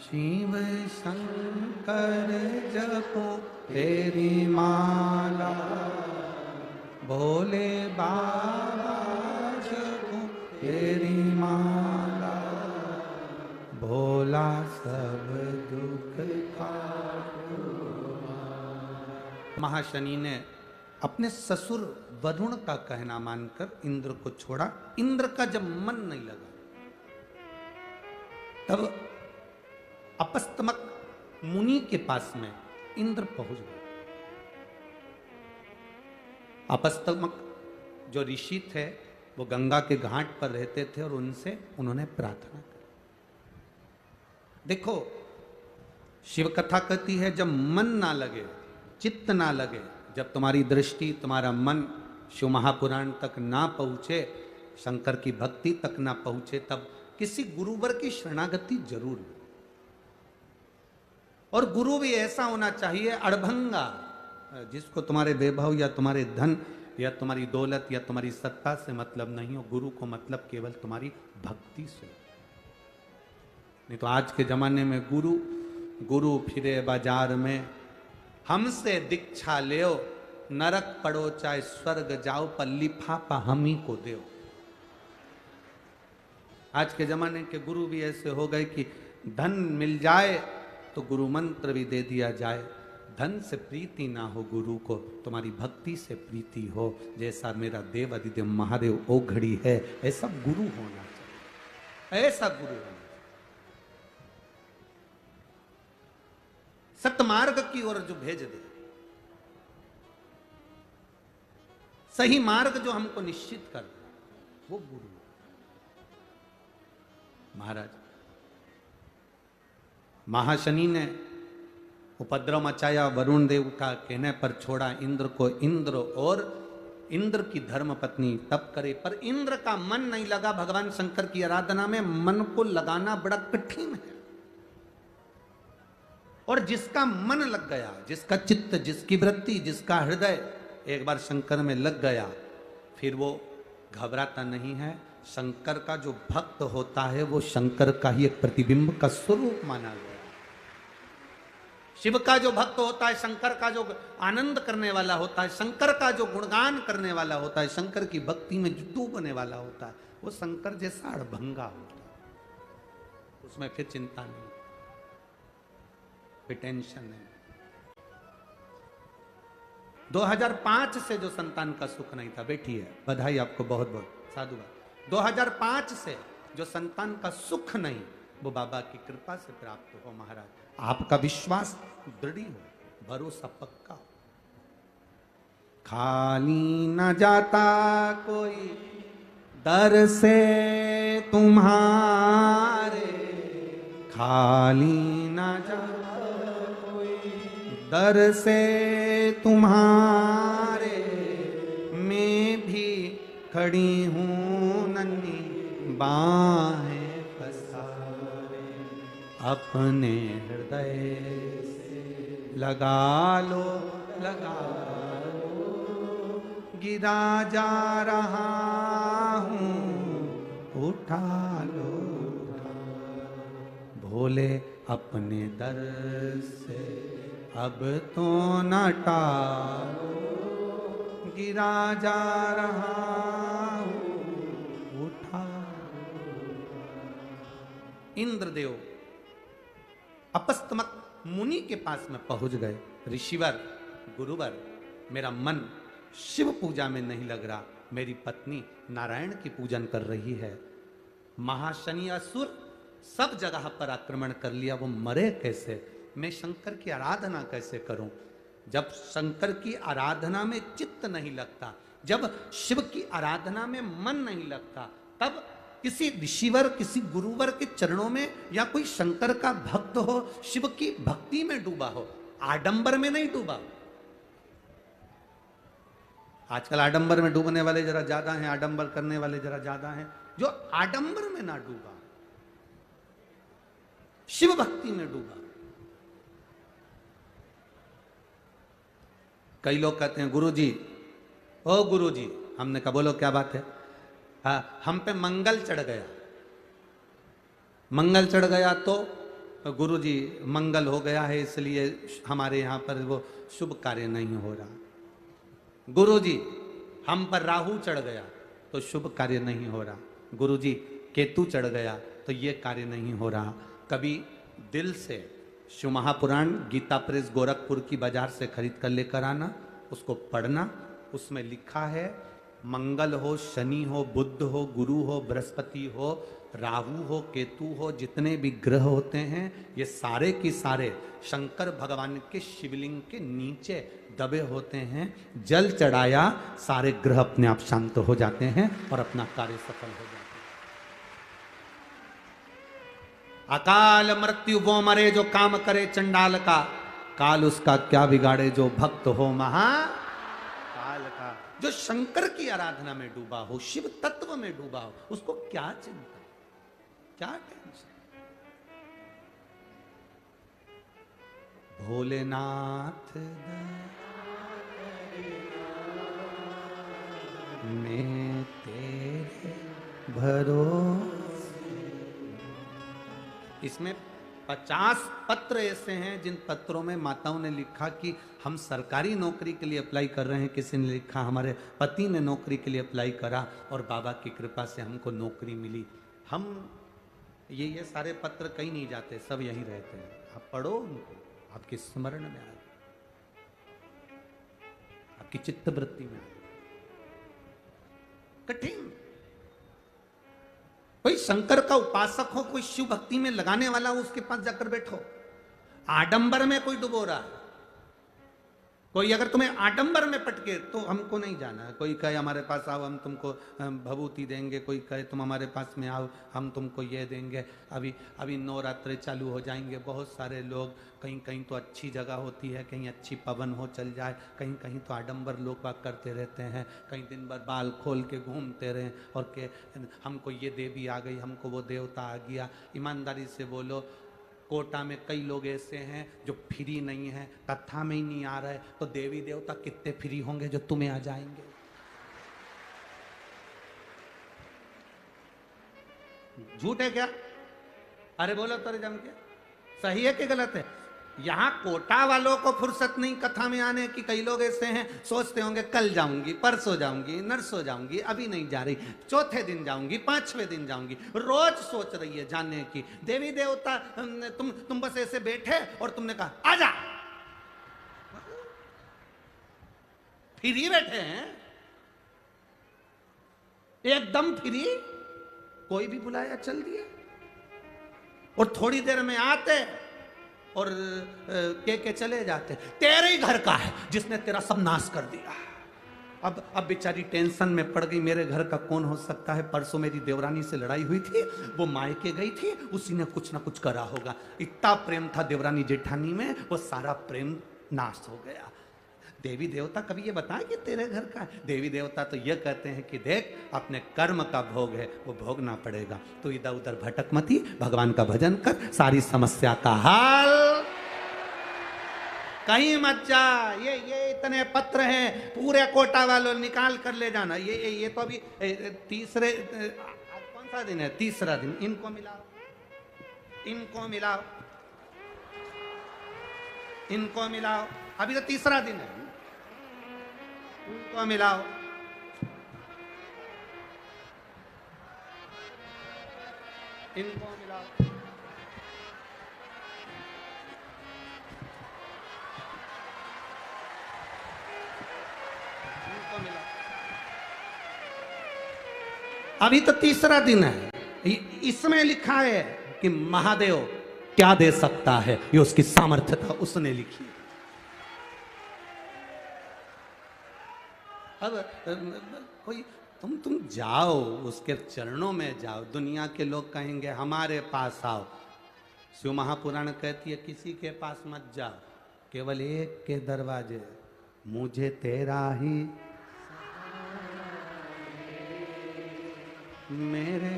शिव शंकर जपो तेरी माला, भोले बाबा जपो तेरी माला, भोला सब दुख काटो। महाशनि ने अपने ससुर वरुण का कहना मानकर इंद्र को छोड़ा। इंद्र का जब मन नहीं लगा तब अपस्तमक मुनि के पास में इंद्र पहुंच गए। अपस्तमक जो ऋषि थे वो गंगा के घाट पर रहते थे और उनसे उन्होंने प्रार्थना की। देखो, शिव कथा कहती है जब मन ना लगे, चित्त ना लगे, जब तुम्हारी दृष्टि, तुम्हारा मन शिव महापुराण तक ना पहुंचे, शंकर की भक्ति तक ना पहुंचे, तब किसी गुरुवर की शरणागति जरूर लो। और गुरु भी ऐसा होना चाहिए अड़भंगा, जिसको तुम्हारे वैभव या तुम्हारे धन या तुम्हारी दौलत या तुम्हारी सत्ता से मतलब नहीं हो। गुरु को मतलब केवल तुम्हारी भक्ति से। नहीं तो आज के जमाने में गुरु फिरे बाजार में, हमसे दीक्षा ले, नरक पड़ो चाहे स्वर्ग जाओ, पर लिफाफा हम ही को दो। आज के जमाने के गुरु भी ऐसे हो गए कि धन मिल जाए तो गुरु मंत्र भी दे दिया जाए। धन से प्रीति ना हो गुरु को, तुम्हारी भक्ति से प्रीति हो। जैसा मेरा देव अधिदेव महादेव ओ घड़ी है, ऐसा गुरु होना चाहिए, ऐसा गुरु होना चाहिए। सतमार्ग की ओर जो भेज दे, सही मार्ग जो हमको निश्चित कर दे, वो गुरु। महाराज महाशनि ने उपद्रव मचाया, वरुण देव का कहने पर छोड़ा इंद्र को। इंद्र और इंद्र की धर्म पत्नी तप करे, पर इंद्र का मन नहीं लगा भगवान शंकर की आराधना में। मन को लगाना बड़ा कठिन है। और जिसका मन लग गया, जिसका चित्त, जिसकी वृत्ति, जिसका हृदय एक बार शंकर में लग गया फिर वो घबराता नहीं है। शंकर का जो भक्त होता है वो शंकर का ही एक प्रतिबिंब का स्वरूप माना गया। शिव का जो भक्त होता है, शंकर का जो आनंद करने वाला होता है, शंकर का जो गुणगान करने वाला होता है, शंकर की भक्ति में जो डूबने वाला होता है, वो शंकर जैसा अड़भंगा होता है। उसमें फिर चिंता नहीं, फिर टेंशन नहीं। 2005 से जो संतान का सुख नहीं था, बैठी है, बधाई आपको बहुत बहुत, साधुवाद। 2005 से जो संतान का सुख नहीं, वो बाबा की कृपा से प्राप्त हो। महाराज आपका विश्वास दृढ़ हो, भरोसा पक्का हो। खाली न जाता कोई दर से तुम्हारे, खाली न जाता कोई दर से तुम्हारे, मैं भी खड़ी हूँ नन्ही बाहें पसारे, अपने हृदय से लगा लो, लगा लो, गिरा जा रहा हूँ, उठा लो, उठा लो। भोले अपने दर से अब तो न टालो, गिरा जा रहा हूँ, उठा। इंद्रदेव अपस्तमक मुनि के पास में पहुंच गए। ऋषिवर, गुरुवर, मेरा मन शिव पूजा में नहीं लग रहा, मेरी पत्नी नारायण की पूजन कर रही है। महाशनि असुर सब जगह पर आक्रमण कर लिया, वो मरे कैसे? मैं शंकर की आराधना कैसे करूं? जब शंकर की आराधना में चित्त नहीं लगता, जब शिव की आराधना में मन नहीं लगता, तब किसी ऋषिवर, किसी गुरुवर के चरणों में, या कोई शंकर का भक्त हो, शिव की भक्ति में डूबा हो, आडंबर में नहीं डूबा। आजकल आडंबर में डूबने वाले जरा ज्यादा हैं, आडंबर करने वाले जरा ज्यादा हैं। जो आडंबर में ना डूबा, शिव भक्ति में डूबा। कई लोग कहते हैं गुरुजी, ओ गुरुजी, हमने कहा बोलो क्या बात है? हाँ, हम पे मंगल चढ़ गया। मंगल चढ़ गया तो गुरुजी मंगल हो गया है, इसलिए हमारे यहाँ पर वो शुभ कार्य नहीं हो रहा। गुरुजी हम पर राहु चढ़ गया तो शुभ कार्य नहीं हो रहा। गुरुजी केतु चढ़ गया तो ये कार्य नहीं हो रहा। कभी दिल से शिव महापुराण गीता प्रेस गोरखपुर की बाजार से खरीद कर लेकर आना, उसको पढ़ना। उसमें लिखा है मंगल हो, शनि हो, बुध हो, गुरु हो, बृहस्पति हो, राहु हो, केतु हो, जितने भी ग्रह होते हैं ये सारे के सारे शंकर भगवान के शिवलिंग के नीचे दबे होते हैं। जल चढ़ाया सारे ग्रह अपने आप शांत हो जाते हैं और अपना कार्य सफल हो जाता है। अकाल मृत्यु वो मरे जो काम करे चंडाल का, काल उसका क्या बिगाड़े जो भक्त हो महाकाल का। जो शंकर की आराधना में डूबा हो, शिव तत्व में डूबा हो, उसको क्या चिंता, क्या टेंशन? भोलेनाथ मैं तेरे भरोसे। इसमें 50 पत्र ऐसे हैं जिन पत्रों में माताओं ने लिखा कि हम सरकारी नौकरी के लिए अप्लाई कर रहे हैं। किसी ने लिखा हमारे पति ने नौकरी के लिए अप्लाई करा और बाबा की कृपा से हमको नौकरी मिली। हम ये सारे पत्र कहीं नहीं जाते, सब यहीं रहते हैं। आप पढ़ो उनको, आपके स्मरण में आए, आपकी चित्तवृत्ति में आए। कठिन। कोई शंकर का उपासक हो, कोई शिव भक्ति में लगाने वाला हो, उसके पास जाकर बैठो। आडंबर में कोई डुबो रहा है, कोई अगर तुम्हें आडंबर में पटके तो हमको नहीं जाना है। कोई कहे हमारे पास आओ हम तुमको भभूति देंगे, कोई कहे तुम हमारे पास में आओ हम तुमको ये देंगे। अभी नवरात्रे चालू हो जाएंगे, बहुत सारे लोग, कहीं कहीं तो अच्छी जगह होती है, कहीं अच्छी पवन हो चल जाए, कहीं कहीं तो आडंबर लोग बात करते रहते हैं, कहीं दिन भर बाल खोल के घूमते रहें और के हमको ये देवी आ गई, हमको वो देवता आ गया। ईमानदारी से बोलो, कोटा में कई लोग ऐसे हैं जो फ्री नहीं है, कथा में ही नहीं आ रहे, तो देवी देवता कितने फ्री होंगे जो तुम्हें आ जाएंगे। झूठ है क्या? अरे बोलो तो जम के, सही है कि गलत है? यहां कोटा वालों को फुर्सत नहीं कथा में आने की। कई लोग ऐसे हैं सोचते होंगे कल जाऊंगी, परसों जाऊंगी, नरसों जाऊंगी, अभी नहीं जा रही, चौथे दिन जाऊंगी, पांचवें दिन जाऊंगी, रोज सोच रही है जाने की। देवी देवता तुम बस ऐसे बैठे और तुमने कहा आजा, फ्री बैठे हैं, एकदम फ्री, कोई भी बुलाया चल दिया। और थोड़ी देर में आते और के चले जाते। तेरे ही घर का है जिसने तेरा सब नाश कर दिया। अब बेचारी टेंशन में पड़ गई, मेरे घर का कौन हो सकता है? परसों मेरी देवरानी से लड़ाई हुई थी, वो मायके गई थी, उसी ने कुछ ना कुछ करा होगा। इतना प्रेम था देवरानी जेठानी में, वो सारा प्रेम नाश हो गया। देवी देवता कभी ये बताए कि तेरे घर का है? देवी देवता तो ये कहते हैं कि देख, अपने कर्म का भोग है, वो भोगना पड़ेगा, तो इधर उधर भटक मती, भगवान का भजन कर, सारी समस्या का हल। कहीं मत जा। ये इतने पत्र हैं, पूरे कोटा वालों निकाल कर ले जाना। ये तो अभी तीसरे, आज कौन सा दिन है? तीसरा दिन। इनको मिलाओ, इनको मिलाओ, इनको मिलाओ, अभी तो तीसरा दिन है। उनको मिलाओ, इनको मिलाओ, इनको मिलाओ। अभी तो तीसरा दिन है। इसमें लिखा है कि महादेव क्या दे सकता है, ये उसकी सामर्थ्यता उसने लिखी। अब कोई तुम जाओ, उसके चरणों में जाओ। दुनिया के लोग कहेंगे हमारे पास आओ। शिव महापुराण कहती है किसी के पास मत जाओ, केवल एक के दरवाजे, मुझे तेरा ही मेरे।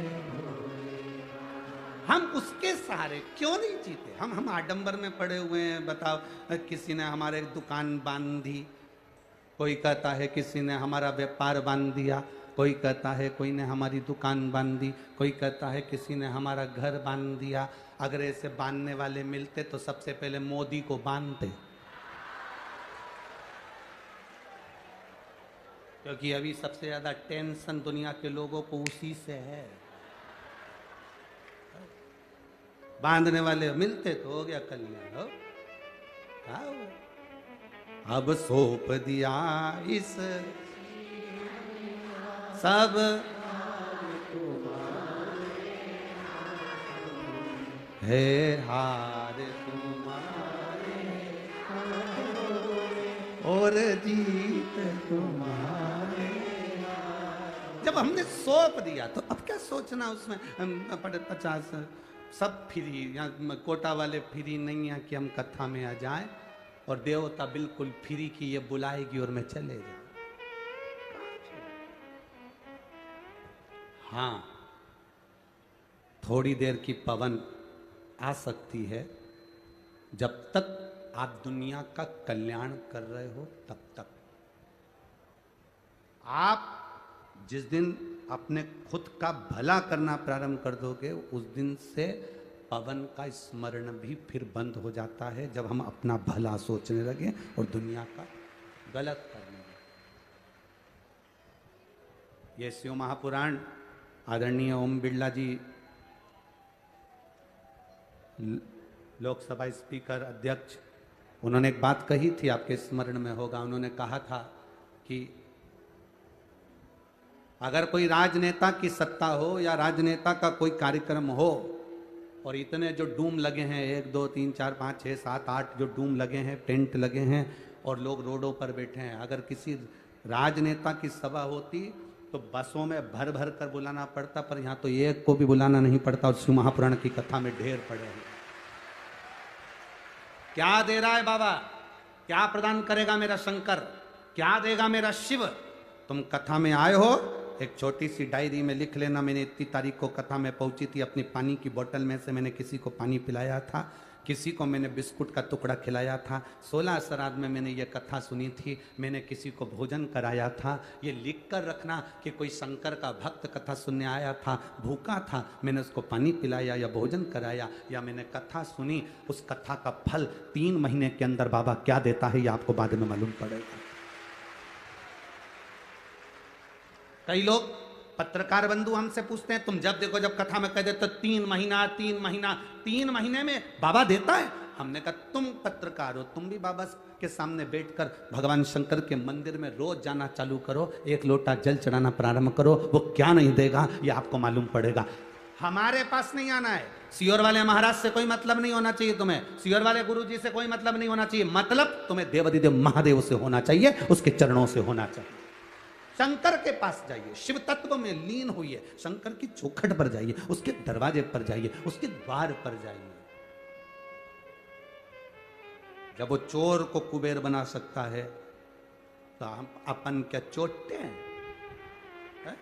हम उसके सहारे क्यों नहीं जीते? हम आडंबर में पड़े हुए हैं। बताओ, किसी ने हमारे दुकान बांध दी, कोई कहता है किसी ने हमारा व्यापार बांध दिया, कोई कहता है कोई ने हमारी दुकान बांध दी, कोई कहता है किसी ने हमारा घर बांध दिया। अगर ऐसे बांधने वाले मिलते तो सबसे पहले मोदी को बांधते, क्योंकि अभी सबसे ज्यादा टेंशन दुनिया के लोगों को उसी से है। बांधने वाले मिलते तो हो गया कल्याण। हो अब सौंप दिया इस सब है हार तुम्हारे और जीत तुम्हारे। जब हमने सौंप दिया तो अब क्या सोचना उसमें? 50 सब फ्री, या कोटा वाले फ्री नहीं है कि हम कथा में आ जाएं, और देवता बिल्कुल फ्री की ये बुलाएगी और मैं चले जाऊं। हाँ, थोड़ी देर की पवन आ सकती है, जब तक आप दुनिया का कल्याण कर रहे हो तब तक। आप जिस दिन अपने खुद का भला करना प्रारंभ कर दोगे, उस दिन से पवन का स्मरण भी फिर बंद हो जाता है, जब हम अपना भला सोचने लगे और दुनिया का गलत करने लगे। ये शिव महापुराण आदरणीय ओम बिरला जी, लोकसभा स्पीकर अध्यक्ष, उन्होंने एक बात कही थी, आपके स्मरण में होगा। उन्होंने कहा था कि अगर कोई राजनेता की सत्ता हो या राजनेता का कोई कार्यक्रम हो और इतने जो डूम लगे हैं, 1 2 3 4 5 6 7 8 जो डूम लगे हैं, टेंट लगे हैं और लोग रोडों पर बैठे हैं, अगर किसी राजनेता की सभा होती तो बसों में भर भर कर बुलाना पड़ता, पर यहाँ तो एक को भी बुलाना नहीं पड़ता और शिव महापुराण की कथा में ढेर पड़े हैं। क्या दे रहा है बाबा? क्या प्रदान करेगा मेरा शंकर? क्या देगा मेरा शिव? तुम कथा में आए हो एक छोटी सी डायरी में लिख लेना, मैंने इतनी तारीख को कथा में पहुंची थी, अपनी पानी की बोतल में से मैंने किसी को पानी पिलाया था, किसी को मैंने बिस्कुट का टुकड़ा खिलाया था, 16 श्राद्ध में मैंने ये कथा सुनी थी, मैंने किसी को भोजन कराया था। ये लिख कर रखना कि कोई शंकर का भक्त कथा सुनने आया था, भूखा था, मैंने उसको पानी पिलाया या भोजन कराया, या मैंने कथा सुनी, उस कथा का फल 3 महीने के अंदर बाबा क्या देता है ये आपको बाद में मालूम पड़ेगा। कई लोग पत्रकार बंधु हमसे पूछते हैं, तुम जब देखो जब कथा में कह देते 3 महीना 3 महीने में बाबा देता है। हमने कहा तुम पत्रकार हो, तुम भी बाबा के सामने बैठकर भगवान शंकर के मंदिर में रोज जाना चालू करो, 1 लोटा जल चढ़ाना प्रारंभ करो, वो क्या नहीं देगा ये आपको मालूम पड़ेगा। हमारे पास नहीं आना है, सियोर वाले महाराज से कोई मतलब नहीं होना चाहिए, तुम्हें सियोर वाले गुरुजी से कोई मतलब नहीं होना चाहिए, मतलब तुम्हें देवाधिदेव महादेव से होना चाहिए, उसके चरणों से होना चाहिए। शंकर के पास जाइए, शिव तत्व में लीन होइए, शंकर की चौखट पर जाइए, उसके दरवाजे पर जाइए, उसके द्वार पर जाइए। जब वो चोर को कुबेर बना सकता है तो हम अपन क्या चोटते हैं?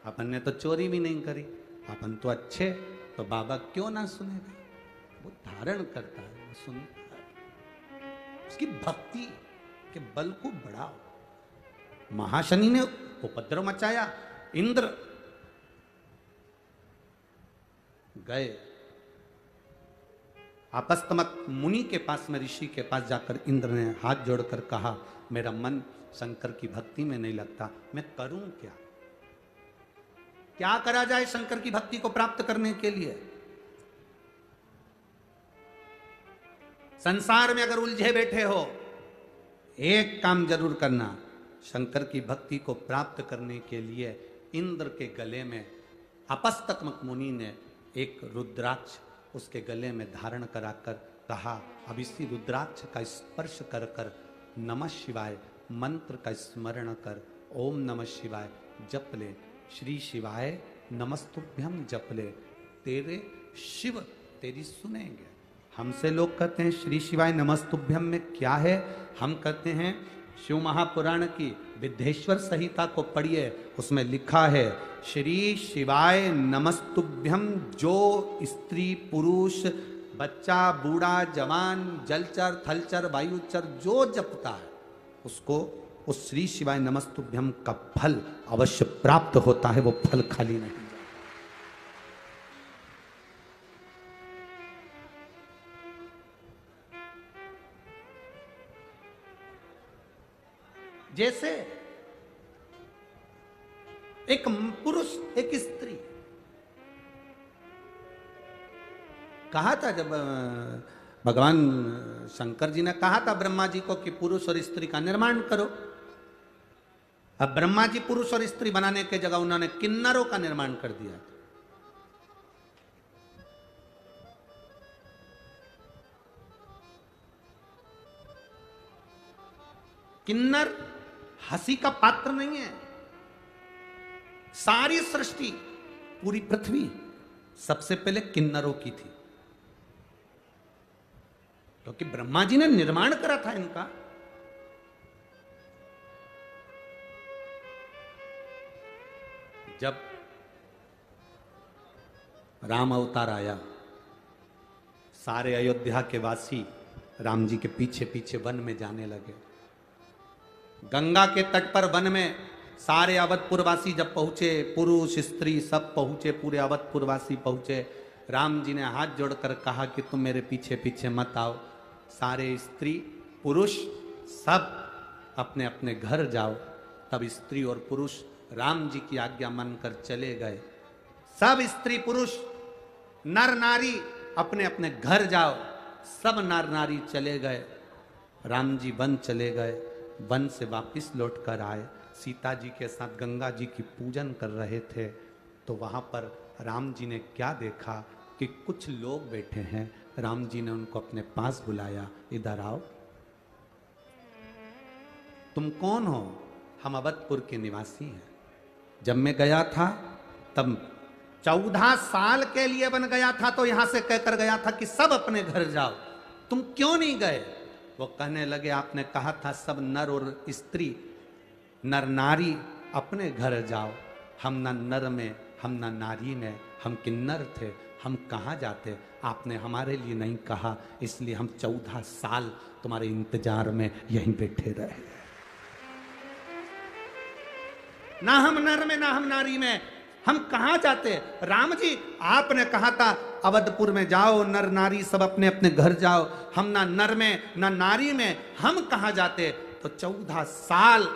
अपन ने तो चोरी भी नहीं करी, अपन तो अच्छे, तो बाबा क्यों ना सुनेगा? वो धारण करता है, वो सुनता है, उसकी भक्ति के बल को बढ़ाओ। महाशनि ने उपद्रव मचाया, इंद्र गए आपस्तमक मुनि के पास में, ऋषि के पास जाकर इंद्र ने हाथ जोड़कर कहा, मेरा मन शंकर की भक्ति में नहीं लगता, मैं करूं क्या? क्या करा जाए शंकर की भक्ति को प्राप्त करने के लिए? संसार में अगर उलझे बैठे हो, एक काम जरूर करना, शंकर की भक्ति को प्राप्त करने के लिए इंद्र के गले में आपस्तमक मुनि ने एक रुद्राक्ष उसके गले में धारण कराकर कहा, अब इसी रुद्राक्ष का स्पर्श कर कर नमः शिवाय मंत्र का स्मरण कर, ओम नमः शिवाय जप ले, श्री शिवाय नमस्तुभ्यम जप ले, तेरे शिव तेरी सुनेंगे। हमसे लोग कहते हैं श्री शिवाय नमस्तुभ्यम में क्या है? हम कहते हैं शिव महापुराण की विद्धेश्वर संहिता को पढ़िए, उसमें लिखा है श्री शिवाय नमस्तुभ्यम, जो स्त्री पुरुष बच्चा बूढ़ा जवान जलचर थलचर वायुचर जो जपता है उसको उस श्री शिवाय नमस्तुभ्यम का फल अवश्य प्राप्त होता है, वो फल खाली नहीं। जैसे एक पुरुष एक स्त्री, कहा था जब भगवान शंकर जी ने कहा था ब्रह्मा जी को कि पुरुष और स्त्री का निर्माण करो, अब ब्रह्मा जी पुरुष और स्त्री बनाने के जगह उन्होंने किन्नरों का निर्माण कर दिया। किन्नर हंसी का पात्र नहीं है। सारी सृष्टि पूरी पृथ्वी सबसे पहले किन्नरों की थी, क्योंकि ब्रह्मा जी ने निर्माण करा था इनका। जब राम अवतार आया, सारे अयोध्या के वासी राम जी के पीछे पीछे वन में जाने लगे। गंगा के तट पर वन में सारे अवधपुरवासी जब पहुंचे, पुरुष स्त्री सब पहुंचे, पूरे अवधपुरवासी पहुंचे। राम जी ने हाथ जोड़कर कहा कि तुम मेरे पीछे पीछे मत आओ, सारे स्त्री पुरुष सब अपने अपने घर जाओ। तब स्त्री और पुरुष राम जी की आज्ञा मानकर चले गए। सब स्त्री पुरुष नर नारी अपने अपने घर जाओ, सब नर नारी चले गए। राम जी वन चले गए, वन से वापिस लौट कर आए, सीता जी के साथ गंगा जी की पूजन कर रहे थे। तो वहाँ पर राम जी ने क्या देखा कि कुछ लोग बैठे हैं। राम जी ने उनको अपने पास बुलाया, इधर आओ। तुम कौन हो? हम अवधपुर के निवासी हैं। जब मैं गया था तब 14 साल के लिए बन गया था, तो यहां से कहकर गया था कि सब अपने घर जाओ, तुम क्यों नहीं गए? वो कहने लगे आपने कहा था सब नर और स्त्री, नर नारी अपने घर जाओ, हम ना नर में, हम ना नारी में, हम किन्नर थे, हम कहाँ जाते? आपने हमारे लिए नहीं कहा, इसलिए हम 14 साल तुम्हारे इंतजार में यहीं बैठे रहे। ना हम नर में, ना हम नारी में, हम कहाँ जाते? राम जी, आपने कहा था अवधपुर में जाओ, नर नारी सब अपने अपने घर जाओ। हम ना नर में ना नारी में, हम कहाँ जाते? तो 14 साल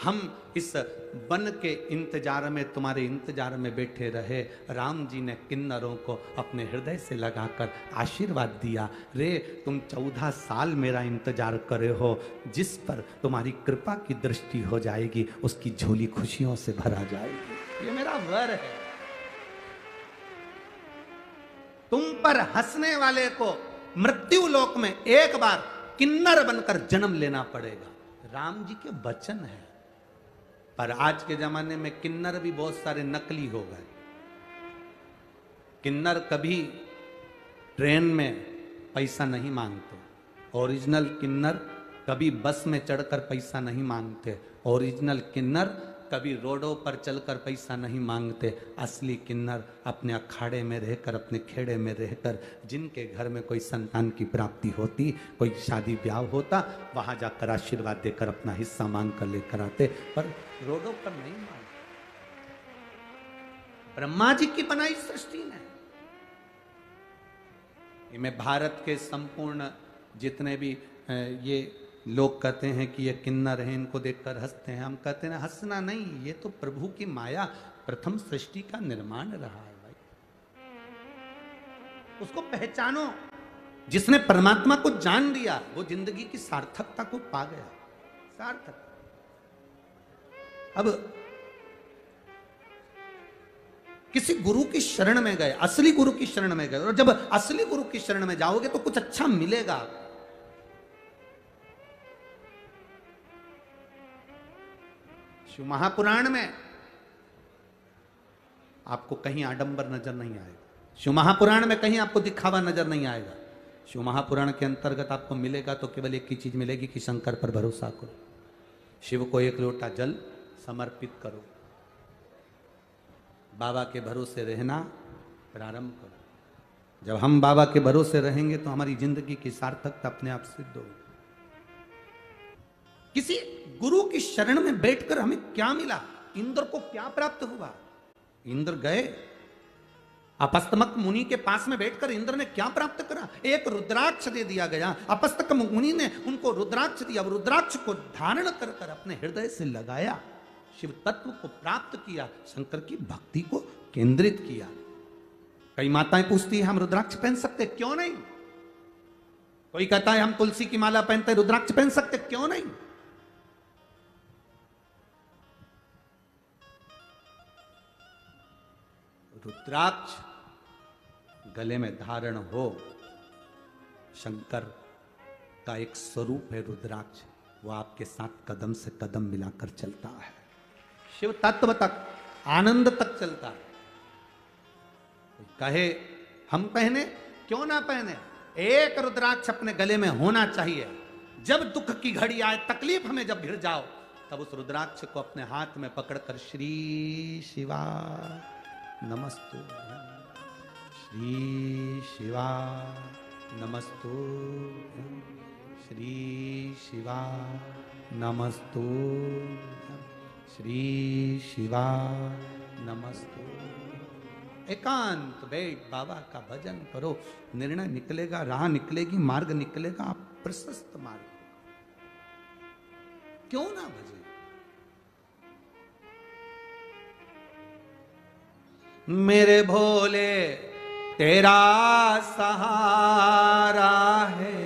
हम इस वन के इंतजार में, तुम्हारे इंतजार में बैठे रहे। राम जी ने किन्नरों को अपने हृदय से लगाकर आशीर्वाद दिया, रे तुम 14 साल मेरा इंतजार करे हो, जिस पर तुम्हारी कृपा की दृष्टि हो जाएगी उसकी झोली खुशियों से भरा जाएगी। ये मेरा वर है। तुम पर हंसने वाले को मृत्यु लोक में एक बार किन्नर बनकर जन्म लेना पड़ेगा। राम जी के वचन है। पर आज के जमाने में किन्नर भी बहुत सारे नकली हो गए। किन्नर कभी ट्रेन में पैसा नहीं मांगते, ओरिजिनल किन्नर कभी बस में चढ़कर पैसा नहीं मांगते, ओरिजिनल किन्नर कभी रोडों पर चलकर पैसा नहीं मांगते। असली किन्नर अपने अखाड़े में रहकर, अपने खेड़े में रहकर, जिनके घर में कोई संतान की प्राप्ति होती, कोई शादी ब्याह होता, वहां जाकर आशीर्वाद देकर अपना हिस्सा मांग कर लेकर आते, पर रोडों पर नहीं मांगते। ब्रह्मा जी की बनाई सृष्टि में मैं भारत के संपूर्ण जितने भी ये लोग कहते हैं कि ये किन्नर हैं, इनको देखकर हंसते हैं, हम कहते हैं हंसना नहीं, ये तो प्रभु की माया, प्रथम सृष्टि का निर्माण रहा है भाई। उसको पहचानो। जिसने परमात्मा को जान लिया वो जिंदगी की सार्थकता को पा गया। सार्थक। अब किसी गुरु की शरण में गए, असली गुरु की शरण में गए, और जब असली गुरु की शरण में जाओगे तो कुछ अच्छा मिलेगा। शिव महापुराण में आपको कहीं आडंबर नजर नहीं आएगा। शिव महापुराण में कहीं आपको दिखावा नजर नहीं आएगा। शिव महापुराण के अंतर्गत आपको मिलेगा तो केवल एक ही चीज मिलेगी कि शंकर पर भरोसा करो, शिव को एक लोटा जल समर्पित करो, बाबा के भरोसे रहना प्रारंभ करो। जब हम बाबा के भरोसे रहेंगे तो हमारी जिंदगी की सार्थकता अपने आप सिद्ध होगी। किसी गुरु की शरण में बैठकर हमें क्या मिला? इंद्र को क्या प्राप्त हुआ? इंद्र गए, अपस्तमक मुनि के पास में बैठकर इंद्र ने क्या प्राप्त करा? एक रुद्राक्ष दे दिया गया। अपस्तक मुनि ने उनको रुद्राक्ष दिया। रुद्राक्ष को धारण कर कर अपने हृदय से लगाया, शिव तत्व को प्राप्त किया, शंकर की भक्ति को केंद्रित किया। कई माताएं पूछती है हम रुद्राक्ष पहन सकते, क्यों नहीं? कोई कहता है हम तुलसी की माला पहनते, रुद्राक्ष पहन सकते, क्यों नहीं? रुद्राक्ष गले में धारण हो, शंकर का एक स्वरूप है रुद्राक्ष, वो आपके साथ कदम से कदम मिलाकर चलता है, शिव तत्व तक, आनंद तक चलता है। कहे हम पहने, क्यों ना पहने? एक रुद्राक्ष अपने गले में होना चाहिए। जब दुख की घड़ी आए, तकलीफ में जब भिड़ जाओ, तब उस रुद्राक्ष को अपने हाथ में पकड़कर श्री शिवा नमस्तु, श्री शिवा नमस्तु, श्री शिवा नमस्तु, श्री शिवा नमस्तु। एकांत बैठ बाबा का भजन करो, निर्णय निकलेगा, राह निकलेगी, मार्ग निकलेगा, आप प्रशस्त मार्ग। क्यों ना भजे? मेरे भोले तेरा सहारा है,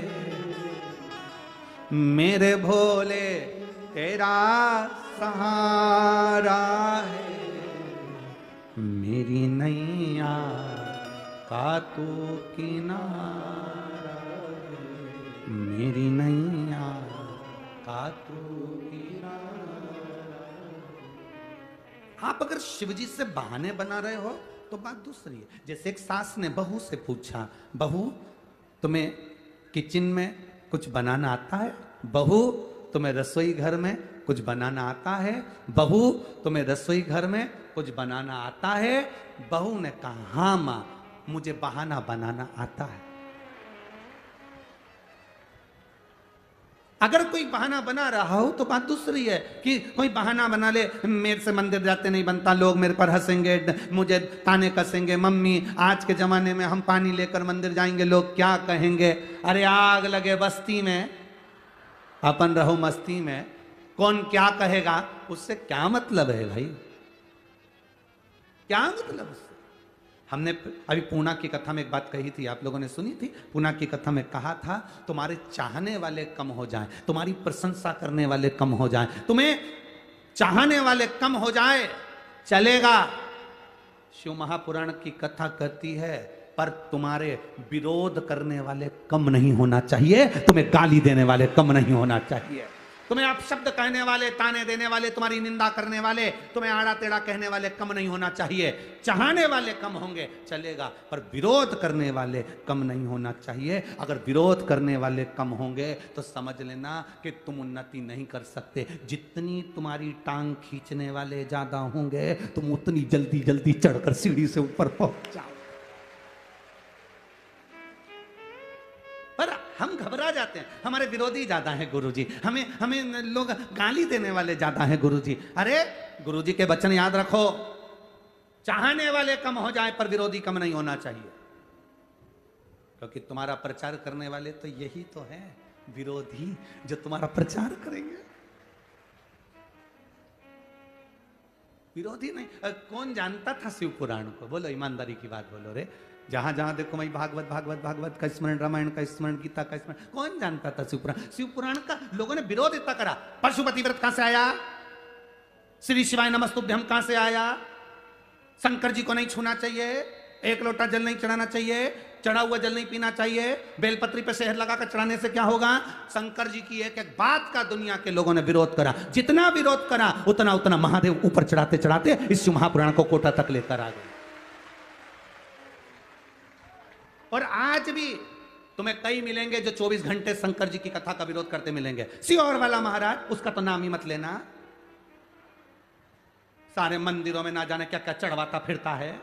मेरे भोले तेरा सहारा है, मेरी नैया का तू किनारा है, मेरी नैया का तू किनारा। आप अगर शिवजी से बहाने बना रहे हो तो बात दूसरी है। जैसे एक सास ने बहू से पूछा, बहू तुम्हें किचन में कुछ बनाना आता है? बहू तुम्हें रसोई घर में कुछ बनाना आता है? बहू तुम्हें रसोई घर में कुछ बनाना आता है? बहू ने कहा हाँ मां, मुझे बहाना बनाना आता है। अगर कोई बहाना बना रहा हो तो बात दूसरी है कि कोई बहाना बना ले, मेरे से मंदिर जाते नहीं बनता, लोग मेरे पर हंसेंगे, मुझे ताने कसेंगे, मम्मी आज के जमाने में हम पानी लेकर मंदिर जाएंगे, लोग क्या कहेंगे। अरे आग लगे बस्ती में, अपन रहो मस्ती में, कौन क्या कहेगा उससे क्या मतलब है भाई, क्या मतलब उससे। हमने अभी पूना की कथा में एक बात कही थी, आप लोगों ने सुनी थी। पूना की कथा में कहा था तुम्हारे चाहने वाले कम हो जाएं, तुम्हारी प्रशंसा करने वाले कम हो जाएं, तुम्हें चाहने वाले कम हो जाए चलेगा। शिव महापुराण की कथा कहती है पर तुम्हारे विरोध करने वाले कम नहीं होना चाहिए, तुम्हें गाली देने वाले कम नहीं होना चाहिए, तुम्हें अपशब्द कहने वाले, ताने देने वाले, तुम्हारी निंदा करने वाले, तुम्हें आड़ा टेढ़ा कहने वाले कम नहीं होना चाहिए। चाहने वाले कम होंगे चलेगा, पर विरोध करने वाले कम नहीं होना चाहिए। अगर विरोध करने वाले कम होंगे तो समझ लेना कि तुम उन्नति नहीं कर सकते। जितनी तुम्हारी टांग खींचने वाले ज्यादा होंगे, तुम उतनी जल्दी जल्दी चढ़कर सीढ़ी से ऊपर पहुंच जाओ। पर हम घबरा जाते हैं, हमारे विरोधी ज्यादा हैं गुरुजी, हमें लोग गाली देने वाले ज्यादा हैं गुरुजी। अरे गुरुजी के वचन याद रखो, चाहने वाले कम हो जाए पर विरोधी कम नहीं होना चाहिए, क्योंकि तुम्हारा प्रचार करने वाले तो यही तो है विरोधी, जो तुम्हारा प्रचार करेंगे। विरोधी नहीं। कौन जानता था शिव पुराण को? बोलो ईमानदारी की बात बोलो रे। जहां जहां देखो मैं भागवत भागवत भागवत का स्मरण, रामायण का स्मरण, गीता का स्मरण, कौन जानता था शिव पुराण? शिव पुराण का लोगों ने विरोध इतना करा। पशुपति व्रत कहां से आया? श्री शिवाय नमस्तुभ्यम कहां से आया? शंकर जी को नहीं छूना चाहिए, एक लोटा जल नहीं चढ़ाना चाहिए, चढ़ा हुआ जल नहीं पीना चाहिए, बेलपत्री पे शहद लगाकर चढ़ाने से क्या होगा? शंकर जी की एक एक बात का दुनिया के लोगों ने विरोध करा। जितना विरोध करा उतना उतना महादेव ऊपर चढ़ाते चढ़ाते इस शिव महापुराण को कोटा तक लेकर आ गए। और आज भी तुम्हें कई मिलेंगे जो 24 घंटे शंकर जी की कथा का विरोध करते मिलेंगे। सियोर वाला महाराज, उसका तो नाम ही मत लेना, सारे मंदिरों में ना जाने क्या क्या चढ़वाता फिरता है।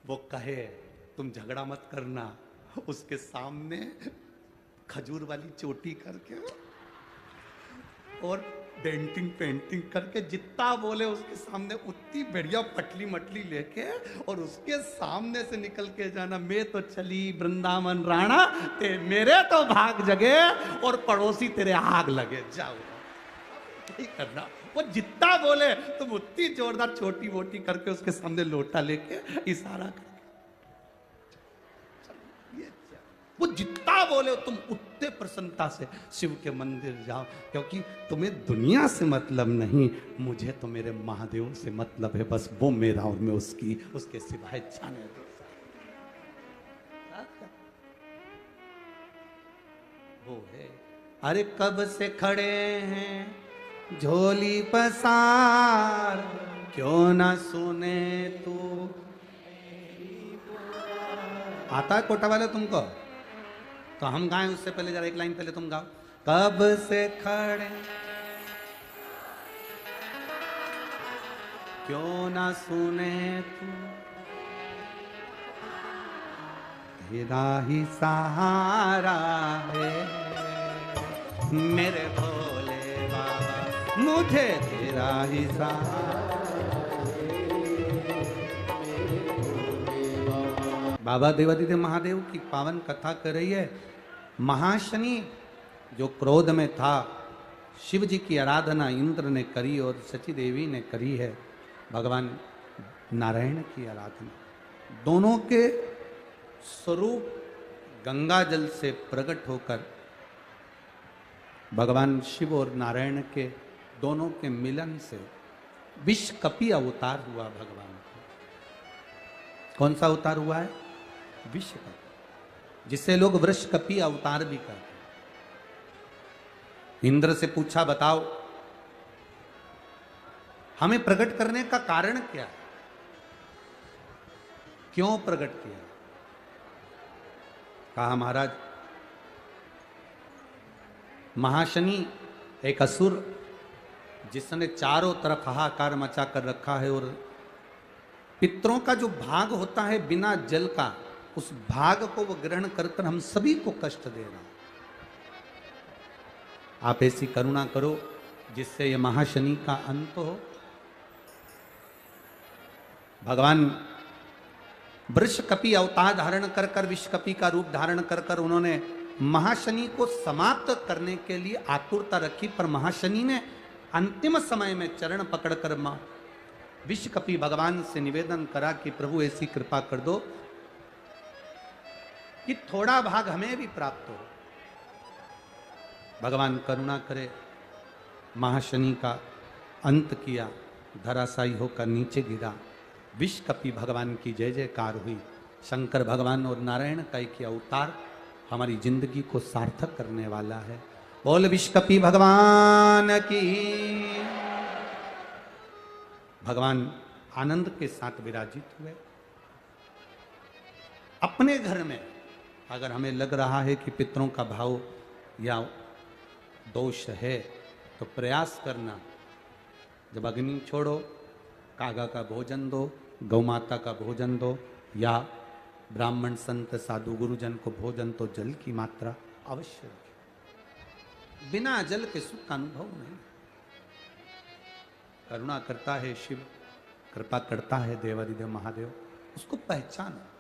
वो कहे तुम झगड़ा मत करना, उसके सामने खजूर वाली चोटी करके और डेंटिंग पेंटिंग करके जितना बोले उसके सामने उतनी बढ़िया पटली मटली लेके और उसके सामने से निकल के जाना, मैं तो चली वृंदावन राणा, ते मेरे तो भाग जगे और पड़ोसी तेरे आग लगे, जाओ नहीं करना। वो जितना बोले तुम उतनी जोरदार छोटी मोटी करके उसके सामने लोटा लेके इशारा कर, वो जितना बोले तुम उतने प्रसन्नता से शिव के मंदिर जाओ, क्योंकि तुम्हें दुनिया से मतलब नहीं, मुझे तो मेरे महादेव से मतलब है, बस वो मेरा और मैं उसकी, उसके सिवाय जाने दो। वो है अरे कब से खड़े हैं झोली पसार, क्यों ना सुने तू। आता है कोटा वाले तुमको? तो हम गाएं उससे पहले जरा एक लाइन पहले तुम गाओ। कब से खड़े क्यों ना सुने तू, तेरा ही सहारा है मेरे भोले बाबा, मुझे तेरा ही सहारा। बाबा देवादिदेव महादेव की पावन कथा कर रही है। महाशनि जो क्रोध में था, शिव जी की आराधना इंद्र ने करी और सची देवी ने करी है, भगवान नारायण की आराधना। दोनों के स्वरूप गंगा जल से प्रकट होकर भगवान शिव और नारायण के दोनों के मिलन से विष कपि अवतार हुआ भगवान का। कौन सा अवतार हुआ है? विष कपि, जिसे लोग वृष कपि अवतार भी कहते हैं। इंद्र से पूछा बताओ हमें प्रकट करने का कारण क्या है, क्यों प्रकट किया? कहा महाराज महाशनि एक असुर जिसने चारों तरफ हाहाकार मचा कर रखा है, और पितरों का जो भाग होता है बिना जल का, उस भाग को वो ग्रहण कर कर हम सभी को कष्ट दे रहा। आप ऐसी करुणा करो जिससे ये महाशनि का अंत हो। भगवान वृषकपि अवतार धारण कर कर, विषकपि का रूप धारण कर कर उन्होंने महाशनि को समाप्त करने के लिए आतुरता रखी, पर महाशनि ने अंतिम समय में चरण पकड़कर विषकपि भगवान से निवेदन करा कि प्रभु ऐसी कृपा कर दो कि थोड़ा भाग हमें भी प्राप्त हो। भगवान करुणा करे, महाशनि का अंत किया, धराशायी होकर नीचे गिरा। विषकपि भगवान की जय जयकार हुई। शंकर भगवान और नारायण का एक अवतार हमारी जिंदगी को सार्थक करने वाला है। बोल विषकपि भगवान की। भगवान आनंद के साथ विराजित हुए। अपने घर में अगर हमें लग रहा है कि पितरों का भाव या दोष है, तो प्रयास करना, जब अग्नि छोड़ो, कागा का भोजन दो, गौ माता का भोजन दो, या ब्राह्मण संत साधु गुरुजन को भोजन, तो जल की मात्रा अवश्य रखें। बिना जल के सुख का अनुभव नहीं। करुणा करता है शिव, कृपा करता है देवाधिदेव महादेव, उसको पहचानो।